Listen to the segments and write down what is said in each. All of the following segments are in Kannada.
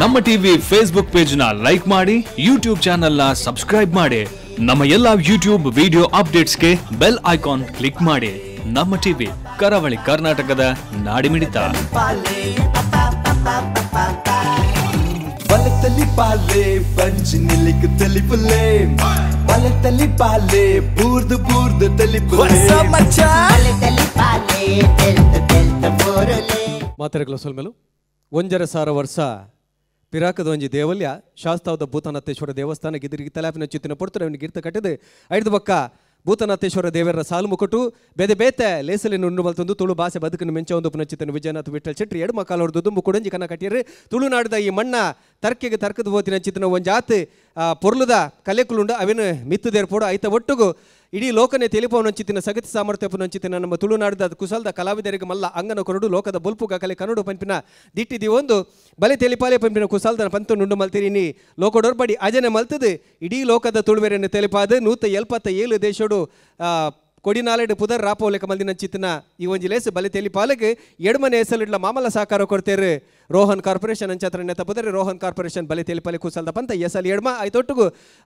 ನಮ್ಮ ಟಿವಿ ಫೇಸ್ಬುಕ್ ಪೇಜ್ ನ ಲೈಕ್ ಮಾಡಿ, ಯೂಟ್ಯೂಬ್ ಚಾನೆಲ್ ನ ಸಬ್ಸ್ಕ್ರೈಬ್ ಮಾಡಿ. ನಮ್ಮ ಎಲ್ಲಾ ಯೂಟ್ಯೂಬ್ ವಿಡಿಯೋ ಅಪ್ಡೇಟ್ಸ್ಗೆ ಬೆಲ್ ಐಕಾನ್ ಕ್ಲಿಕ್ ಮಾಡಿ. ನಮ್ಮ ಟಿವಿ ಕರಾವಳಿ ಕರ್ನಾಟಕದ ನಾಡಿಮಿಡಿತ. ಬಲತಲಿ ಪಾಲೆ ಪಂಚನಿಲಿಕ ತಲಿಪುಲೆ, ಬಲತಲಿ ಪಾಲೆ ಬೂರ್ದು ಬೂರ್ದು ತಲಿಪುಲೆ, ಬಲತಲಿ ಪಾಲೆ ತೆಲ್ತ ತೆಲ್ತ ಬೋರಲೆ. ಮಾತರೆಗಳ ಸೊಲ್ಮೆಲು ಒಂಜರ ಸಾರ ವರ್ಷ ಪಿರಾಕದ ಒಂಜಿ ದೇವಲ್ಯ ಶಾಸ್ತಾವದ ಭೂತನಾಥೇಶ್ವರ ದೇವಸ್ಥಾನ ಗಿದಿರಿಗೆ ತಲಾಪಿನ ಚಿತ್ತಿನ ಪೊಡ್ತಾರೆ ಅವನಿಗೆ ಗಿರ್ತ ಕಟ್ಟಿದೆ ಐದು ಬಕ್ಕ ಭೂತನಾಥೇಶ್ವರ ದೇವರ ಸಾಲು ಮುಕಟು ಬೇದೆ ಬೇತೆ ಲೇಸಲಿನ ಉಂಡು ಮಲ್ತೊಂದು ತುಳು ಭಾಷೆ ಬದುಕನ್ನು ಮೆಂಚ ಒಂದು ಪುನಚಿತ್ತನ ವಿಜಯನಾಥ್ ವಿಠಲ್ ಶೆಟ್ಟಿ ಎಡು ಮಕ್ಕಳವ್ರದ್ದು ದುಂಬು ಕುಡಂಜಿ ಕನ್ನ ಕಟ್ಟಿಯರು ತುಳುನಾಡಿದ ಈ ಮಣ್ಣ ತರ್ಕೆಗೆ ತರ್ಕದ ಓತಿನ ಚಿತ್ತನ ಒಂಜಾತ್ ಪೊರ್ಲುದ ಕಲೆಕುಲುಂಡ ಅವೇನು ಮಿತ್ತದೇರ್ ಪೋಡು ಐತ ಒಟ್ಟುಗು ಇಡೀ ಲೋಕನೇ ತಿಳಿಪವನಂಚಿತ್ತಿನ ಸಗತಿ ಸಾಮರ್ಥ್ಯ ಪುನಂಚಿತ್ತಿನ ನಮ್ಮ ತುಳುನಾಡಿದ ಕುಸಲ್ದ ಕಲಾವಿದರಿಗೆ ಮಲ್ಲ ಅಂಗನ ಕೊರಡು ಲೋಕದ ಬೊಲ್ಪುಗ ಕಲೆ ಕನ್ನಡ ಪಂಪಿನ ದಿಟ್ಟಿದಿ ಒಂದು ಬಲೆ ತೆಲಿಪಾಲೆ ಪಂಪಿನ ಕುಸಲ್ದ ಪಂತು ನುಂಡು ಮಲ್ತಿರಿ ನೀ ಲೋಕಡೋರ್ಬಡಿ ಅಜನೆ ಮಲ್ತದು ಇಡೀ ಲೋಕದ ತುಳುವೆರೆಯನ್ನು ತೆಲಿಪಾದ 177 ದೇಶಡು ಕೊಡಿನಾಲೆಡ್ ಪುದರ್ ರಾಪೋಲೆಕ ಮಲ್ದಿನ ಚಿತ್ತನ ಈ ಒಂಜಿ ಲೇಸ್ ಬಲೆ ತೆಲಿಪಾಲೆಗೆ ಎಡಮನೆ ಹೆಸಲಿಡ್ಲ ಮಾಮಲ ಸಹಕಾರ ಕೊಡ್ತೇರು ರೋಹನ್ ಕಾರ್ಪೊರೇಷನ್ ಅಂಚಾತ್ರ ನೆತ ಪುದರ್ ರೋಹನ್ ಕಾರ್ಪೊರೇಷನ್ ಬಲೆ ತೆಲಿಪಾಲೆ ಕುಸಲ್ದ ಪಂತ ಎಸಲ್ ಎಡ್ಮ ಐತೊಟ್ಟುಗು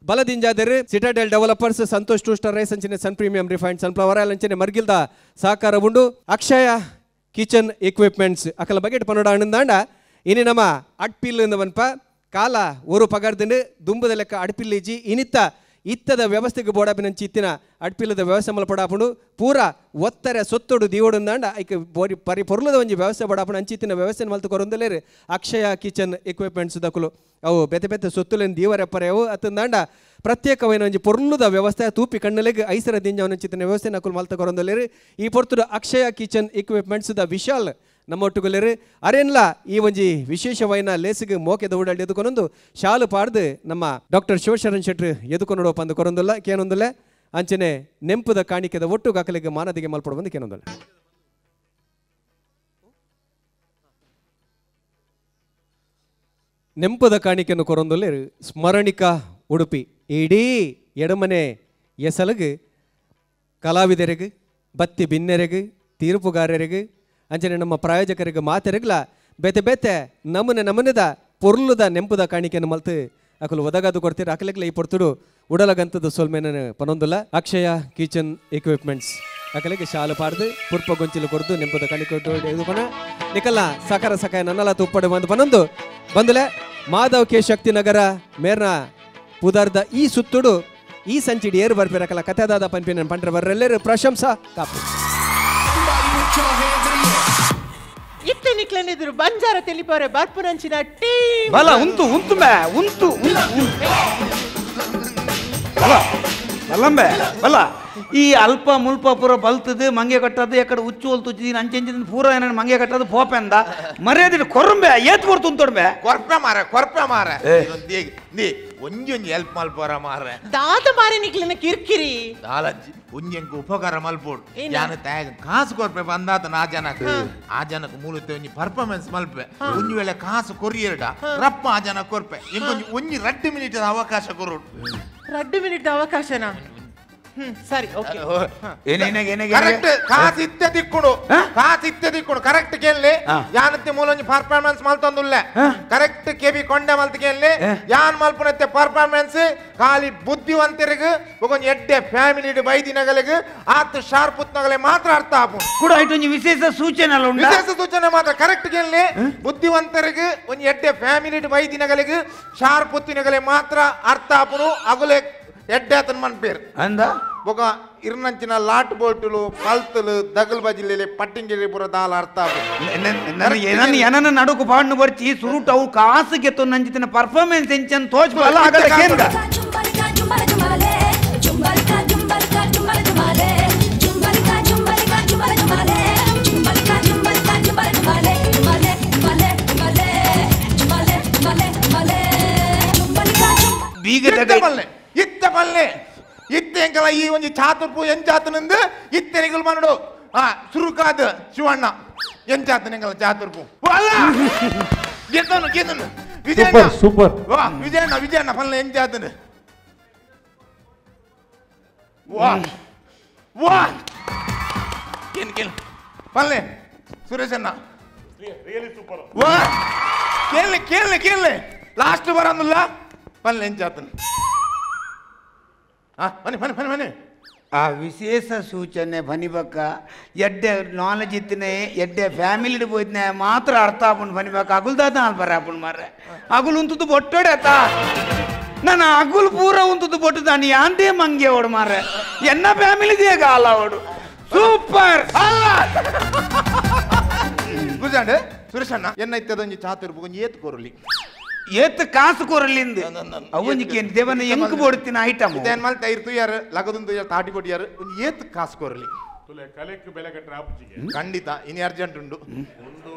ಬಲದಿಂಜಾದರು Citadel developers Santosh two star rice ಅಂಚನೆ sun premium refined sunflower oil ಅಂಚನೆ ಮರ್ಗಿಲ್ದ ಸಹಕಾರ ಉಂಡು ಅಕ್ಷಯ ಕಿಚನ್ ಎಕ್ವಿಪ್ಮೆಂಟ್ಸ್ ಅಕಲ ಬಗೆಟ್ ಪನೋಡ ಅಣ್ಣಂದಾಂಡ ಇನಿ ನಮ್ಮ ಅಡ್ಪಿಲ್ ಎಂದವನ್ಪ ಕಾಲ ಓರು ಪಗಾರ್ದಂಡು ದುಂಬದ ಲೆಕ್ಕ ಅಡ್ಪಿಲ್ಲಿಜಿ ಇನಿತ್ತ ಇತ್ತದ ವ್ಯವಸ್ಥೆಗೆ ಬೋಡಾಪಿನ ಚಿತ್ತಿನ ಅಡ್ಪಿಲ್ಲದ ವ್ಯವಸ್ಥೆ ಮಲ್ಪಡಾಪುಂಡು ಪೂರ ಒತ್ತರ ಸೊತ್ತೊಡು ದೀವೊಡುಂದಾಂಡ ಐಕೆ ಬೋರಿ ಪರಿ ಪೊರ್ಲದ ಒಂಜಿ ವ್ಯವಸ್ಥೆ ಬಡಾಪುಂಡು ಅಂಚಿತ್ತಿನ ವ್ಯವಸ್ಥೆ ಮಲ್ತು ಕೊರೊಂದಲೇರು ಅಕ್ಷಯ ಕಿಚನ್ ಎಕ್ವಿಪ್ಮೆಂಟ್ಸ್ ದಕುಲು ಅವು ಬೆತೆ ಬೆತೆ ಸೊತ್ತುಲೇನು ದೀವರೆಪ್ಪರೆ ಅವು ಅತ್ತಂದಾಂಡ ಪ್ರತ್ಯೇಕವೈನ ಒಂಜಿ ಪೊರ್ಲುದ ವ್ಯವಸ್ಥೆ ತೂಪಿ ಕಣ್ಣಲೆಗೆ ಐಸರ ದಿಂಜವನ ಚಿತ್ತಿನ ವ್ಯವಸ್ಥೆ ನಕುಲು ಮಲ್ತು ಕೊರೊಂದಲೇರು ಈ ಪೊರ್ತುಡು ಅಕ್ಷಯ ಕಿಚನ್ ಎಕ್ವಿಪ್ಮೆಂಟ್ಸ್ ದ ವಿಶಾಲ್ ನಮ್ಮ ಒಟ್ಟುಗೊಳ್ಳೆರು ಅರೆನ್ಲ ಈ ಒಂಜಿ ವಿಶೇಷವೈನ ಲೇಸಿಗೆ ಮೋಕೆದ ಊಡಾಡಿ ಎದುಕೊನೊಂದು ಶಾಲು ಪಾಡ್ದು ನಮ್ಮ ಡಾಕ್ಟರ್ ಶಿವಶರಣ್ ಶೆಟ್ರು ಎದುಕೊನೋಡು ಪಂದು ಕೊರೊಂದಲ್ಲ ಕೇನೊಂದಲ್ಲ ಅಂಚನೆ ನೆಂಪುದ ಕಾಣಿಕೆದ ಒಟ್ಟು ಗಾಕಲಿಗೆ ಮಾನದಿಗೆ ಮಲ್ಪಡ ಬಂದು ಕೇನೊಂದಲ್ಲ ನೆಂಪುದ ಕಾಣಿಕೆಯನ್ನು ಕೊರೊಂದೊಲ್ಲೇರು ಸ್ಮರಣಿಕ ಉಡುಪಿ ಇಡೀ ಎಡಮನೆ ಎಸಲಗು ಕಲಾವಿದರಿಗೆ ಬತ್ತಿ ಬಿನ್ನೆರೆಗೆ ತೀರ್ಪುಗಾರರಿಗೆ ಅಂಚನೆ ನಮ್ಮ ಪ್ರಾಯೋಜಕರಿಗೆ ಮಾತೆರೆಗ್ಲ ಬೇತೆ ಬೇತೆ ನಮನೆದ ಪೊರ್ಲುದ ನೆಂಪುದ ಕಾಣಿಕೆಯನ್ನು ಮಲ್ತು ಅಕಲು ಒದಗಾದು ಕೊಡ್ತೀರ ಅಕಲೆಗ್ಲ ಈ ಪೊರ್ತುಡು ಉಡಲಗಂತದ ಸೊಲ್ಮೆನ ಪನೊಂದುಲ್ಲ ಅಕ್ಷಯ ಕಿಚನ್ ಎಕ್ವಿಪ್ಮೆಂಟ್ಸ್ ಅಕಲೆಗೆ ಶಾಲು ಪಾಡ್ದು ಪುರ್ಪ ಗೊಂಚಿಲು ಕೊಡ್ದು ನೆಂಪುದ ಕಾಣಿಕೆ ಇದು ಪನ ನಿಕಲ್ಲ ಸಕರ ಸಕಾಯ ನನ್ನಲ ತುಪ್ಪಡೆ ಬಂದು ಪನೊಂದು ಬಂದುಲೆ ಮಾಧವ್ ಕೆ ಶಕ್ತಿ ನಗರ ಮೇರ್ನ ಪುದಾರ್ದ ಈ ಸುತ್ತುಡು ಈ ಸಂಚಿಡಿ ಏರು ಬರ್ಪಿರಕಲ್ಲ ಕಥೆದಾದ ಪಂಪಿನ ಪಂಡ್ರ ಬರ್ರೆಲ್ಲರೂ ಪ್ರಶಂಸಾ ಕಾಪು ಇತ್ತೆ ನಿಕ್ಲೆನಿದ್ರು ಬಂಜಾರ ತೆಲಿಪೋರೆ ಬಾರ್ಪುರಂಚಿನ ಟೀಮ್ ಬಲ ಉಂಟು ಉಂಟು ಬೇ ಉಂಟು ಬಲ ಬಲ್ಲಂಬೆ ಬಲ ಈ ಅಲ್ಪ ಮುಲ್ಪ ಪೂರ ಬಲ್ತದು ಮಂಗೆ ಕಟ್ಟದು ಎಕಡೆ ಹುಚ್ಚು ಹೊಲ್ತು ಅಂಚೆಂಚಿನ ಪೂರ ಏನ ಮಂಗೆ ಕಟ್ಟದು ಪೋಪೆಂದ ಮರ್ಯಾದೆ ಕೊರಂಬೆ ಏತ್ ಕೊರ್ತು ಉಂಟೊಡ್ಬೆ ಕೊರ್ಪೆ ಮಾರ ನೀ ಒಂಜಿ ಹೆಲ್ಪ್ ಮಲ್ಪೋರ ಮಾರ ದಾದ ಮಾರೆ ನಿಕ್ಲೆನ ಕಿರ್ಕಿರಿ ದಾಲಜ್ಜಿ ಒಂಜಂಕ ಉಪಕಾರ ಮಲ್ಪೋಡು ಯಾನ ತಯಾಗ ಕಾಸು ಕೊರ್ಪೆ ಬಂದಾತ ಆ ಜನಕ ಮೂಲತ ಒಂಜಿ ಪರ್ಫಾರ್ಮೆನ್ಸ್ ಮಲ್ಪೆ ಒಂಜಿ ವೇಳೆ ಕಾಸು ಕೊರಿಯರ್ಡ ರಪ್ಪ ಆ ಜನ ಕೊರ್ಪೆ ಒಂಜಿ 2 ಮಿನಿಟ್ ಅವಕಾಶ ಕೊರೋಡು 2 ಮಿನಿಟ್ ಅವಕಾಶನಾ ಸರಿ ಓಕೆ ಕರೆಕ್ಟ್ ಕಾಸು ಇತ್ತೆ ದಿಕ್ಕುಡು ಕರೆಕ್ಟ್ ಕೇಳಿ ಯಾನತ್ತೆ ಮೂಲೊಂಜಿ ಪರ್ಫಾರ್ಮೆನ್ಸ್ ಮಲ್ತೊಂದುಲ್ಲೆ ಕರೆಕ್ಟ್ ಕೆಬಿ ಕೊಂಡೆ ಮಲ್ತ ಕೇಳಿ ಯಾನ್ ಮಲ್ಪುನತ್ತೆ ಪರ್ಫಾರ್ಮೆನ್ಸ್ ಖಾಲಿ ಬುದ್ಧಿವಂತರಿಗೆ ಒಂಜಿ ಎಡ್ಡೆ ಫ್ಯಾಮಿಲಿ ಬೈದಿನಗಳಿಗೆ ಆತ ಶಾರ್ಪ್ ಉತ್ನಗಲೆ ಮಾತ್ರ ಅರ್ಥ ಆಪು ಕೂಡ ಐಟೊಂಜಿ ವಿಶೇಷ ಸೂಚನೆ ಮಾತ್ರ ಕರೆಕ್ಟ್ ಕೇಳಿ ಬುದ್ಧಿವಂತರಿಗೆ ಒಂಜಿ ಎಡ್ಡೆ ಫ್ಯಾಮಿಲಿ ಬೈದಿನಗಳಿಗೆ ಶಾರ್ಪ್ ಉತ್ತಿನಗಲೆ ಮಾತ್ರ ಅರ್ಥ ಆಪುನು ಅಗುಲೆ ಎಡ್ಡೆ ಆತನ ಮನ್ ಪೇರು ಅಂದ ಬೊಕ ಇರ್ನಂಚಿನ ಲಾಟ್ ಬೋಟುಲು ಪಲ್ತಲು ದಗಲ್ ಬಜಿಲೆ ಪಟ್ಟಿಂಗಿರಿ ಪುರ ದಾಲ ಅರ್ಥ ಏನನ್ನ ನಡುಕು ಪಾಡ್ನು ಬರ್ಚಿ ಸುರುಟ್ ಅವು ಕಾಸು ಗೆತ್ತು ನಂಚಿನ ಪರ್ಫಾರ್ಮೆನ್ಸ್ ಎಂಚನ್ ತೋಚ್ಬಲ್ಲ ಆಗಲ್ಲ ಕೇಂದ್ರ ಇತ್ತೆಂಕಲ ಈ ಒಂಜಿ ಚಾತುರ್ಪು ಎಂಚಾತನಿಂದ ಇತ್ತೆನಿಗಳು ಮನಡು ಸುರುಕಾದ ಶಿವಣ್ಣ ಎಂಚಾತನಿಂಗಲ ಚಾತುರ್ಪು ಗೆದ್ದನು ವಿಜಯಣ್ಣ ಪಲ್ಲ ಎಂಚಾತನು ಪಲ್ಲೆ ಸುರೇಶಣ್ಣ ರಿಯಲಿ ಸೂಪರ್ ಕೇಳಲೆ ಲಾಸ್ಟ್ ಬರೋದಿಲ್ಲ ಪಲ್ಲೆ ಎಂಚಾತನು ಮನೆ ಆ ವಿಶೇಷ ಸೂಚನೆ ಬನಿಬಕ್ಕ ಎಡ್ಡೆ ನಾಲೆಜ್ ಇತ್ತನೆ ಎಡ್ಡೆ ಫ್ಯಾಮಿಲಿ ಹೋಯ್ತನೆ ಮಾತ್ರ ಅರ್ಥ ಆಪುಂಡು ಬನಿಬಕ್ಕ ಅಗುಲ್ದಾದ ಹಾಲು ಬರ ಆಪುಂಡು ಮಾರ್ರೆ ಅಗುಲು ಉಂತದ್ದು ಬೊಟ್ಟೋಡೆ ಆತ ನಾನು ಅಗುಲ್ ಪೂರ ಉಂತದ್ದು ಬೊಟ್ಟು ತಾನಿ ಯಾಂದೇ ಮಂಗೆ ಓಡು ಮಾರ್ರೆ ಎನ್ನ ಫ್ಯಾಮಿಲಿದೇ ಕಾಲ ಓಡು ಸೂಪರ್ ಗುಜಾಂಡ್ ಸುರೇಶಣ್ಣ ಎನ್ನ ಇತ್ತದೊಂಜಿ ಚಾತುರ್ಬು ಒಂಜಿ ಏತ್ ಕೊರಲಿ ಏತ್ ಕಾಸು ಕೊರಲಿಂದ ಅವನಿಗೆ ದೇವನ ಎಂಕ್ ಬೋಡ್ತಿನ ಐಟಮ್ ಇದೇನ್ ಮಲ್ ತೈರ್ ತುಯ್ಯಾರ ಲಗದುಂದು ತಾಟಿ ಕೊಟ್ಟಿಯಾರ ಒಂಜಿ ಏತ್ ಕಾಸು ಕೊರಲಿ ಕಲೆಕ್ಕೆ ಬೆಲೆ ಕಟ್ಟರೆ ಆಪುಜಿಗೆ ಖಂಡಿತ ಇನಿ ಅರ್ಜೆಂಟ್ ಉಂಡು ಒಂದು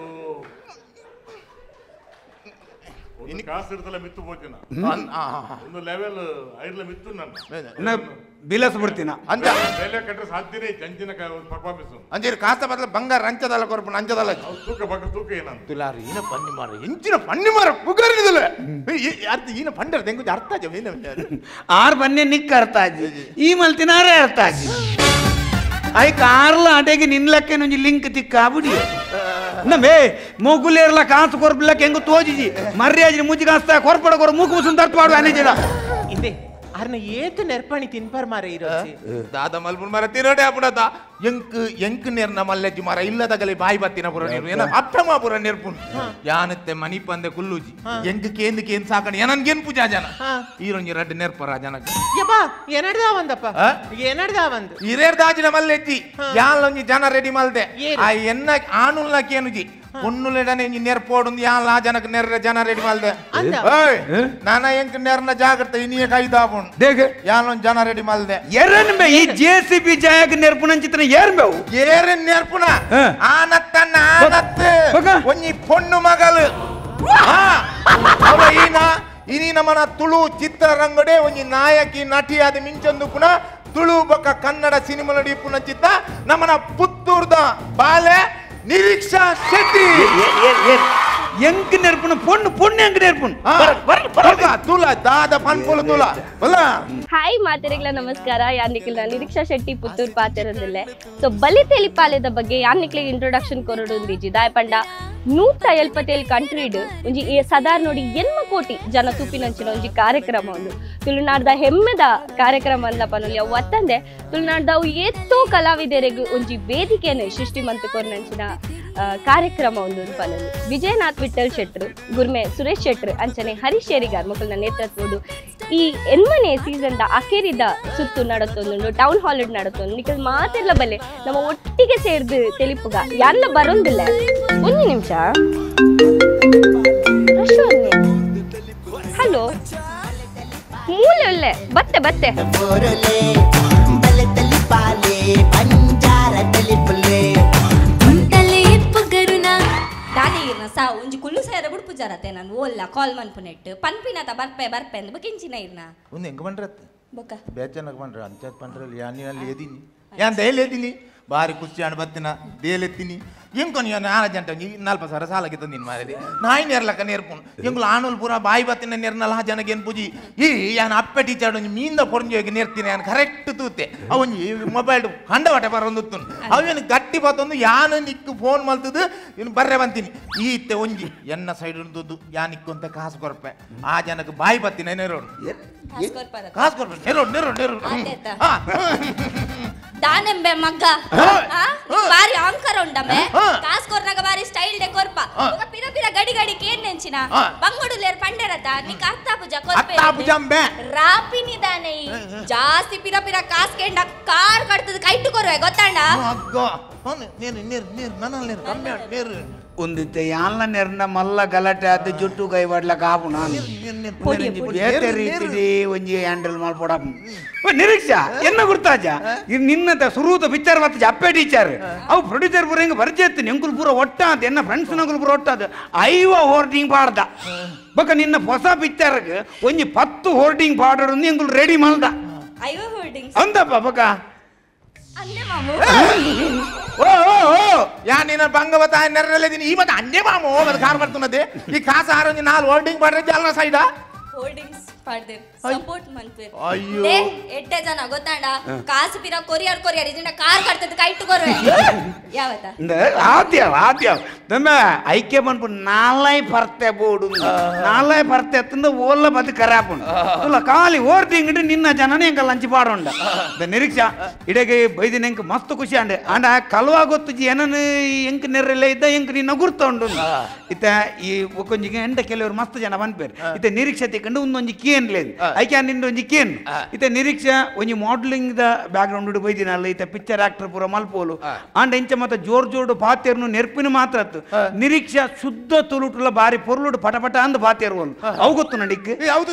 ಕಾಸು ಇರ್ತಲ್ಲ ಮಿತ್ತು ಪೋಚಿನ ಒಂದು ಲೆವೆಲ್ ಐಡ್ಲ ಮಿತ್ತು ನನ್ನ ಬಿಲಸ್ ಬಿಡ್ತೀನ ಅಂಜ ಬೆಲೆ ಕಟ್ಟರೆ ಸಾಧ್ಯನೇ ಅಂಚಿನ ಪರ್ಫಾರ್ಮೆನ್ಸ್ ಅಂಜೀರ್ ಕಾಸ ಬದಲ ಬಂಗಾರ ಅಂಚದಲ್ಲ ಕೊರ್ಪುಣ ಅಂಚದಲ್ಲ ತೂಕ ಬಗ್ಗ ತೂಕ ಏನಂತ ತುಲಾರಿ ಈನ ಪನ್ನಿ ಮಾರ ಎಂಚಿನ ಪನ್ನಿ ಮಾರ ಪುಗರಿದಲ್ಲ ಅರ್ಥ ಈನ ಪಂಡರ ತೆಂಗು ಅರ್ಥ ಜವೇನ ಆರ್ ಬನ್ನೆ ನಿಕ್ಕ ಅರ್ಥ ಆಜಿ ಈ ಮಲ್ತಿನಾರೇ ಅರ್ಥ ಆಜಿ ಐ ಕಾರ್ಲ ಅಡೆಗೆ ನಿನ್ಲಕ್ಕೆ ನೊಂಜಿ ಲಿಂಕ್ ತಿಕ್ಕ ಬಿಡಿ ನಮೇ ಮೂಗುಲೇರ್ಲ ಕಾಸು ಕೊರ್ಬಿಲ್ಲಕ್ಕೆ ಹೆಂಗ ತೋಜಿಜಿ ಮರ್ಯಾಜಿ ಮುಜ್ಜಿ ಕಾಸ್ತಾ ಕೊರ್ಪಡ ಕೊರ ಮೂಕು ಮುಸುನ್ ತರ್ಪಾಡು ಅನೇಜಿಡ ಇಂದೆ ಅರ್ನ ಏತು ನೆರ್ಪಣಿ ತಿನ್ಪರ್ ಮಾರ ಇರೋಜಿ ದಾದ ಮಲ್ಪುನ್ ಮರ ತಿರೋಡೆ ಅಪುಡತ ಎಂಕ್ ನೆರ್ನ ಮಲ್ಲೆಜ್ಜಿ ಮರ ಇಲ್ಲದಗಲೆ ಬಾಯಿ ಬತ್ತಿನ ಪುರ ನೆರ್ಪು ಏನ ಅಪ್ಪಮ ಪುರ ನೆರ್ಪುನ್ ಯಾನತ್ತೆ ಮನಿ ಪಂದೆ ಕುಲ್ಲುಜಿ ಎಂಕ್ ಕೇಂದ್ ಸಾಕಣಿ ಏನನ್ಗೇನ್ ಪೂಜಾ ಜನ ಈರೊಂಜಿ ರಡ್ಡು ನೆರ್ಪರ ಜನಕ್ಕೆ ಯಬ್ಬಾ ಏನಡ್ದಾ ಒಂದಪ್ಪ ಏನಡ್ದಾ ಒಂದು ಹಿರೇರ್ ದಾಜಿನ ಮಲ್ಲೆಜ್ಜಿ ಯಾಲೊಂಜಿ ಜನ ರೆಡಿ ಮಲ್ದೆ ಆ ಎನ್ನ ಆನುಲ್ಲಕೇನುಜಿ பொண்ணுலடனே இங்க நெர்போடுந்து யான் லா ஜனக்கு நெர்ற ஜன ரெடி மால்தே ஏய் நானா ಎಂಕ ನೆರ್ನ ಜಾಗೃತ ಇನಿಯ ಕೈದಾಪುನ್ ದೇಖ ಯಾನ್ ಜನ ರೆಡಿ ಮಾಲ್ದೆ ಎರನ್ ಬೆ ಈ ಜೆಸಿಬಿ ಜಾಯಕ ನೆರ್ಪುನ ಚಿತ್ರ ಏರ್ಮೆವು ಏರನ್ ನೆರ್ಪುನ ಆನತ್ತನ್ನ ಆನತ್ತೆ ಒಂಜಿ ಪೊಣ್ಣು ಮಗಳು ಅವ ಇನಿ ನಮನ ತುಳು ಚಿತ್ರರಂಗಡೆ ಒಂಜಿ ನಾಯಕಿ ನಟಿಯಾದ ಮಿಂಚೊಂದು ಪುನ ತುಳು ಬೊಕ್ಕ ಕನ್ನಡ ಸಿನಿಮಾ ನಡಿ ಪುನ ಚಿತ್ತ ನಮನ ಪುತ್ತೂರ್ದ ಬಾಲೆ ನಿರೀಕ್ಷಾ ಶೆಟ್ಟಿ ಎಂಕ್ ನೆರ್ಪುನ ಪೊಣ್ಣು ಎಂಕ್ ನೆರ್ಪುನ್ ತುಲ ದಾದ ಪನ್ಪುಲ ತುಲ ಹಾಯ್ ಮಾತೆರೆಗಳ ನಮಸ್ಕಾರ ಯಾನ್ನಿಕ್ಲ ನಿರೀಕ್ಷಾ ಶೆಟ್ಟಿ ಪುತ್ತೂರು ಪಾತೆರದಿಲ್ಲೆ ಸೊ ಬಲಿ ತೆಲಿಪಾಲೆದ ಬಗ್ಗೆ ಯಾನ್ನಿಕ್ಲಿಗೆ ಇಂಟ್ರೊಡಕ್ಷನ್ ಕೊರಡುಂದಿಜಿ ದಾಯ ಪಂಡ 177 ಕಂಟ್ರಿಡ್ ಒಂಜಿ ಸಾಧಾರಣ ನೋಡಿ 8 ಕೋಟಿ ಜನ ತೂಪಿನಂಚಿನ ಒಂಜಿ ಕಾರ್ಯಕ್ರಮ ಒಂದು ತುಳುನಾಡ್ದ ಹೆಮ್ಮೆದ ಕಾರ್ಯಕ್ರಮ ಅಂದ ಪನೊಲಿ ಅವು ಅತ್ತಂದೆ ತುಳುನಾಡ್ದ ಅವು ಎತ್ತೋ ಕಲಾವಿದರಿಗೆ ಒಂಜಿ ವೇದಿಕೆಯನ್ನು ಸೃಷ್ಟಿ ಮಂತು ಕೊರ್ನಂಚಿನ ಕಾರ್ಯಕ್ರಮ ಒಂದು ಪನೊಲಿ ವಿಜಯನಾಥ್ ವಿಠಲ್ ಶೆಟ್ರು ಗುರ್ಮೆ ಸುರೇಶ್ ಶೆಟ್ರು ಅಂಚನೆ ಹರೀಶ್ ಶೇರಿಗಾರ್ ಮಕ್ಕಳ ನೇತೃತ್ವಡು ಈ 8ನೇ ಸೀಸನ್ದ ಅಖೇರಿದ ಸುತ್ತು ನಡತೊಂದು ಟೌನ್ ಹಾಲ್ ನಡತೊಂದು ನಿಕಲ್ ಮಾತೆಲ್ಲ ಬಲ್ಲೆ ನಮ್ಮ ಒಟ್ಟಿಗೆ ಸೇರ್ದು ತೆಲಿಪುಗ ಯಾರನ್ನ ಬರೋದಿಲ್ಲ ಒಂದು ನಿಮಿಷ ಹಲೋ ಮೂಲೆ ಒಳ್ಳೆ ಬತ್ತೆ ಸಾ ಒಂಜಿ ಕುಲ್ಲು ಸೇರ ಬುಡ್ಪು ಜರತೆ ನಾನು ಓಲ್ಲ ಕಾಲ್ ಮನ್ಪುನೆಟ್ ಪನ್ಪಿನತ ಬರ್ಪೆ ಅಂದ್ ಬಕಿಂಚಿನ ಇರ್ನ ಒಂದು ಹೆಂಗ ಬಂಡ್ರತ್ ಬೊಕ್ಕ ಬೇಚನಕ ಬಂಡ್ರ ಅಂಚತ್ ಬಂಡ್ರಲ್ಲಿ ಯಾನಿನಲ್ಲಿ ಎದಿನಿ ಯಾನ್ ದೈಲ್ ಎದಿನಿ ಬಾರಿ ಕುರ್ಚಿ ಹಣ್ಣು ಬತ್ತಿನ ದೇಲೆತ್ತೀನಿ ಎಂಕೊನಿ 4 ಜಂಟ 40,000 ಸಾಲಕ್ಕೆ ತಂದಿನ ಮಾರಲಿ ನಾಯಿ ನೆರ್ಲಕ್ಕ ನೆರ್ಪುನು ಎಂಗುಲು ಆನುಲ್ ಪೂರ ಬಾಯಿ ಬತ್ತಿನ ನೆರ್ನಲ್ಲ ಜನಗೆ ಏನು ಪೂಜಿ ಈ ಯಾನ್ ಅಪ್ಪೆ ಟೀಚರ್ ಒಂಜಿ ಮೀಂದ ಪೊರ್ಜಿ ಹೋಗಿ ನೆರ್ತೀನಿ ಯಾನ್ ಕರೆಕ್ಟ್ ತೂತೆ ಅವೊಂಜಿ ಮೊಬೈಲ್ ಕಂಡವಟೆ ಬರೊಂದುತ್ತುನು ಅವೇನು ಗಟ್ಟಿ ಬತ್ತೊಂದು ಯಾನು ನಿಕ್ಕು ಫೋನ್ ಮಲ್ತದು ಇನ್ನು ಬರ್ರೆ ಬಂತೀನಿ ಈತೆ ಒಂಜಿ ಎನ್ನ ಸೈಡ್ ಉಂಟದ್ದು ಯಾನಿಕ್ಕು ಅಂತ ಕಾಸು ಕೊರ್ಪೆ ಆ ಜನಕ್ಕೆ ಬಾಯಿ ಬತ್ತಿನ ನೆರೋಡು ಕಾಸು ಕೊರ್ಪೆ ನೆರೋಡು ದಾನೆಂಬೆ ಮಗ್ಗ ಬಾರಿ ಆಂಕರ ಉಂಡಮೆ ಕಾಸ್ ಕೊರ್ನಾಗ ಬಾರಿ ಸ್ಟೈಲ್ ಡೆ ಕೊರ್ಪ ಪಿರ ಪಿರ ಗಡಿ ಕೇನ್ ನೆಂಚಿನ ಬಂಗುಡುಲೇರ್ ಪಂಡೆರತ ನಿಕ್ ಅರ್ಥ ಪೂಜ ಕೊರ್ಪೆ ರಾಪಿನಿ ದಾನೆ ಜಾಸ್ತಿ ಪಿರ ಪಿರ ಕಾಸ್ ಕೇಂಡ ಕಾರ್ ಕಡ್ತದ ಕೈಟು ಕೊರ್ವೆ ಗೊತ್ತಾಂಡ ಒಂದಿತ್ತೆ ಯಾನ್ಲ ನೆರ್ನ ಮಲ್ಲ ಗಲಾಟೆ ಆದ ಜುಟ್ಟು ಕೈ ಬಡ್ಲಕ ಆಪು ನಾನು ರೀತಿ ಒಂಜಿ ಹ್ಯಾಂಡಲ್ ಮಾಡ್ಕೊಡ ನಿರೀಕ್ಷಾ ಎನ್ನ ಗುರ್ತಾಜ ಇದು ನಿನ್ನತ ಸುರುತ ಪಿಕ್ಚರ್ ಮತ್ತೆ ಅಪ್ಪೆ ಟೀಚರ್ ಅವು ಪ್ರೊಡ್ಯೂಸರ್ ಪೂರ ಹಿಂಗೆ ಬರ್ಜೆತ್ತೀನಿ ಎಂಕುಲ್ ಪೂರ ಒಟ್ಟ ಅಂತ ಎನ್ನ ಫ್ರೆಂಡ್ಸ್ ನಂಗುಲ್ ಪೂರ ಒಟ್ಟದು 5 ಹೋರ್ಡಿಂಗ್ ಪಾಡ್ದ ಬೊಕ್ಕ ನಿನ್ನ ಹೊಸ ಪಿಕ್ಚರ್ಗೆ ಒಂಜಿ 10 ಹೋರ್ಡಿಂಗ್ ಪಾಡೋಡು ಎಂಕುಲ್ ರೆಡಿ ಮಾಡ್ದ ಅಂದಪ್ಪ ಬೊಕ್ಕ ಅಂದೆ ಮಾಮು ಯಾ ನೀನು ಬಂಗವತ ನೆರಳಿದ್ದೀನಿ ಈ ಮತ್ತೆ ಅಂಜೆ ಮಾಮು ಅದು ಕಾರ್ ಬರ್ತುನ್ನದೆ ಈ ಕಾಸು 4 ಹೋಲ್ಡಿಂಗ್ ಮಾಡ್ರೆ ಜಾಲನ ಸೈಡ ಹೋಲ್ಡಿಂಗ್ಸ್ ಪಾಡ್ದೇರ್ ಸಪೋರ್ಟ್ ಮನ್ಪೇರ್ ದೇ ಎಡ್ಡೆ ಜನ ಗೊತ್ತಾಂಡ ಕಾಸು ಪಿರ ಕೊರಿಯರ್ ಇದನ್ನ ಕಾರ್ ಕಟ್ತದ ಕೈ ಇಟ್ಟುಕೊರ್ವೆ ಯಾವತ್ತ ಆದ್ಯ ನಮ್ಮ ಐಕ್ಯ ಮನ್ಪು ನಾಲೈ ಪರ್ತೆ ಬೋಡು ನಾಲೈ ಪರ್ತೆ ಅತ್ತಂದ ಓಲ್ಲ ಬದು ಕರಾಪುಂಡು ತುಲ ಖಾಲಿ ಓರ್ದಿಂಗಿಟ್ಟು ನಿನ್ನ ಜನನೇ ಎಂಕ ಲಂಚ್ ಪಾಡೋಂಡ ನಿರೀಕ್ಷಾ ಇಡೆಗೆ ಬೈದಿನ ಎಂಕ ಮಸ್ತ್ ಖುಷಿ ಅಂಡೆ ಅಂಡ ಕಲ್ವಾ ಗೊತ್ತು ಏನನು ಎಂಕ ನೆರ್ರೆಲ್ಲ ಇದ್ದ ಎಂಕ ನಿನ್ನ ಗುರ್ತ ಉಂಡು ಇತ್ತ ಈ ಕೊಂಜಿಗೆ ಎಂಡ ಕೆಲವರು ಮಸ್ತ್ ಜನ ಬಂದ್ಪೇರು ಇತ್ತ ನಿರೀಕ್ಷೆ ತಿಕ್ಕೊಂಡು ಒಂದೊಂಜಿ ಕೇನ್ ಲೇದು ಐಕ್ಯ ನಿಂದ ಒಂಜಿ ಕೇನ್ ಇತ್ತ ನಿರೀಕ್ಷೆ ಒಂಜಿ ಮಾಡೆಲಿಂಗ್ ದ ಬ್ಯಾಕ್ ಗ್ರೌಂಡ್ ಬೈದಿನಲ್ಲ ಇತ್ತ ಪಿಕ್ಚರ್ ಆಕ್ಟರ್ ಪೂರ ಮಲ್ಪೋಲು ಅಂಡ ಇಂಚ ಮತ್ತೆ ಜೋರ್ ಪಾತ್ಯರ್ನು ನೆರ್ಪಿನ ಮಾತ್ರ ನಿರೀಕ್ಷೆ ಶುದ್ಧ ತುಳುಟುಲ ಬಾರಿ ಪೊರ್ಲುಡು ಪಟಪಟ ಅಂದ ಪಾತ್ಯರು ಅವು ಗೊತ್ತು ನಡಿಕ್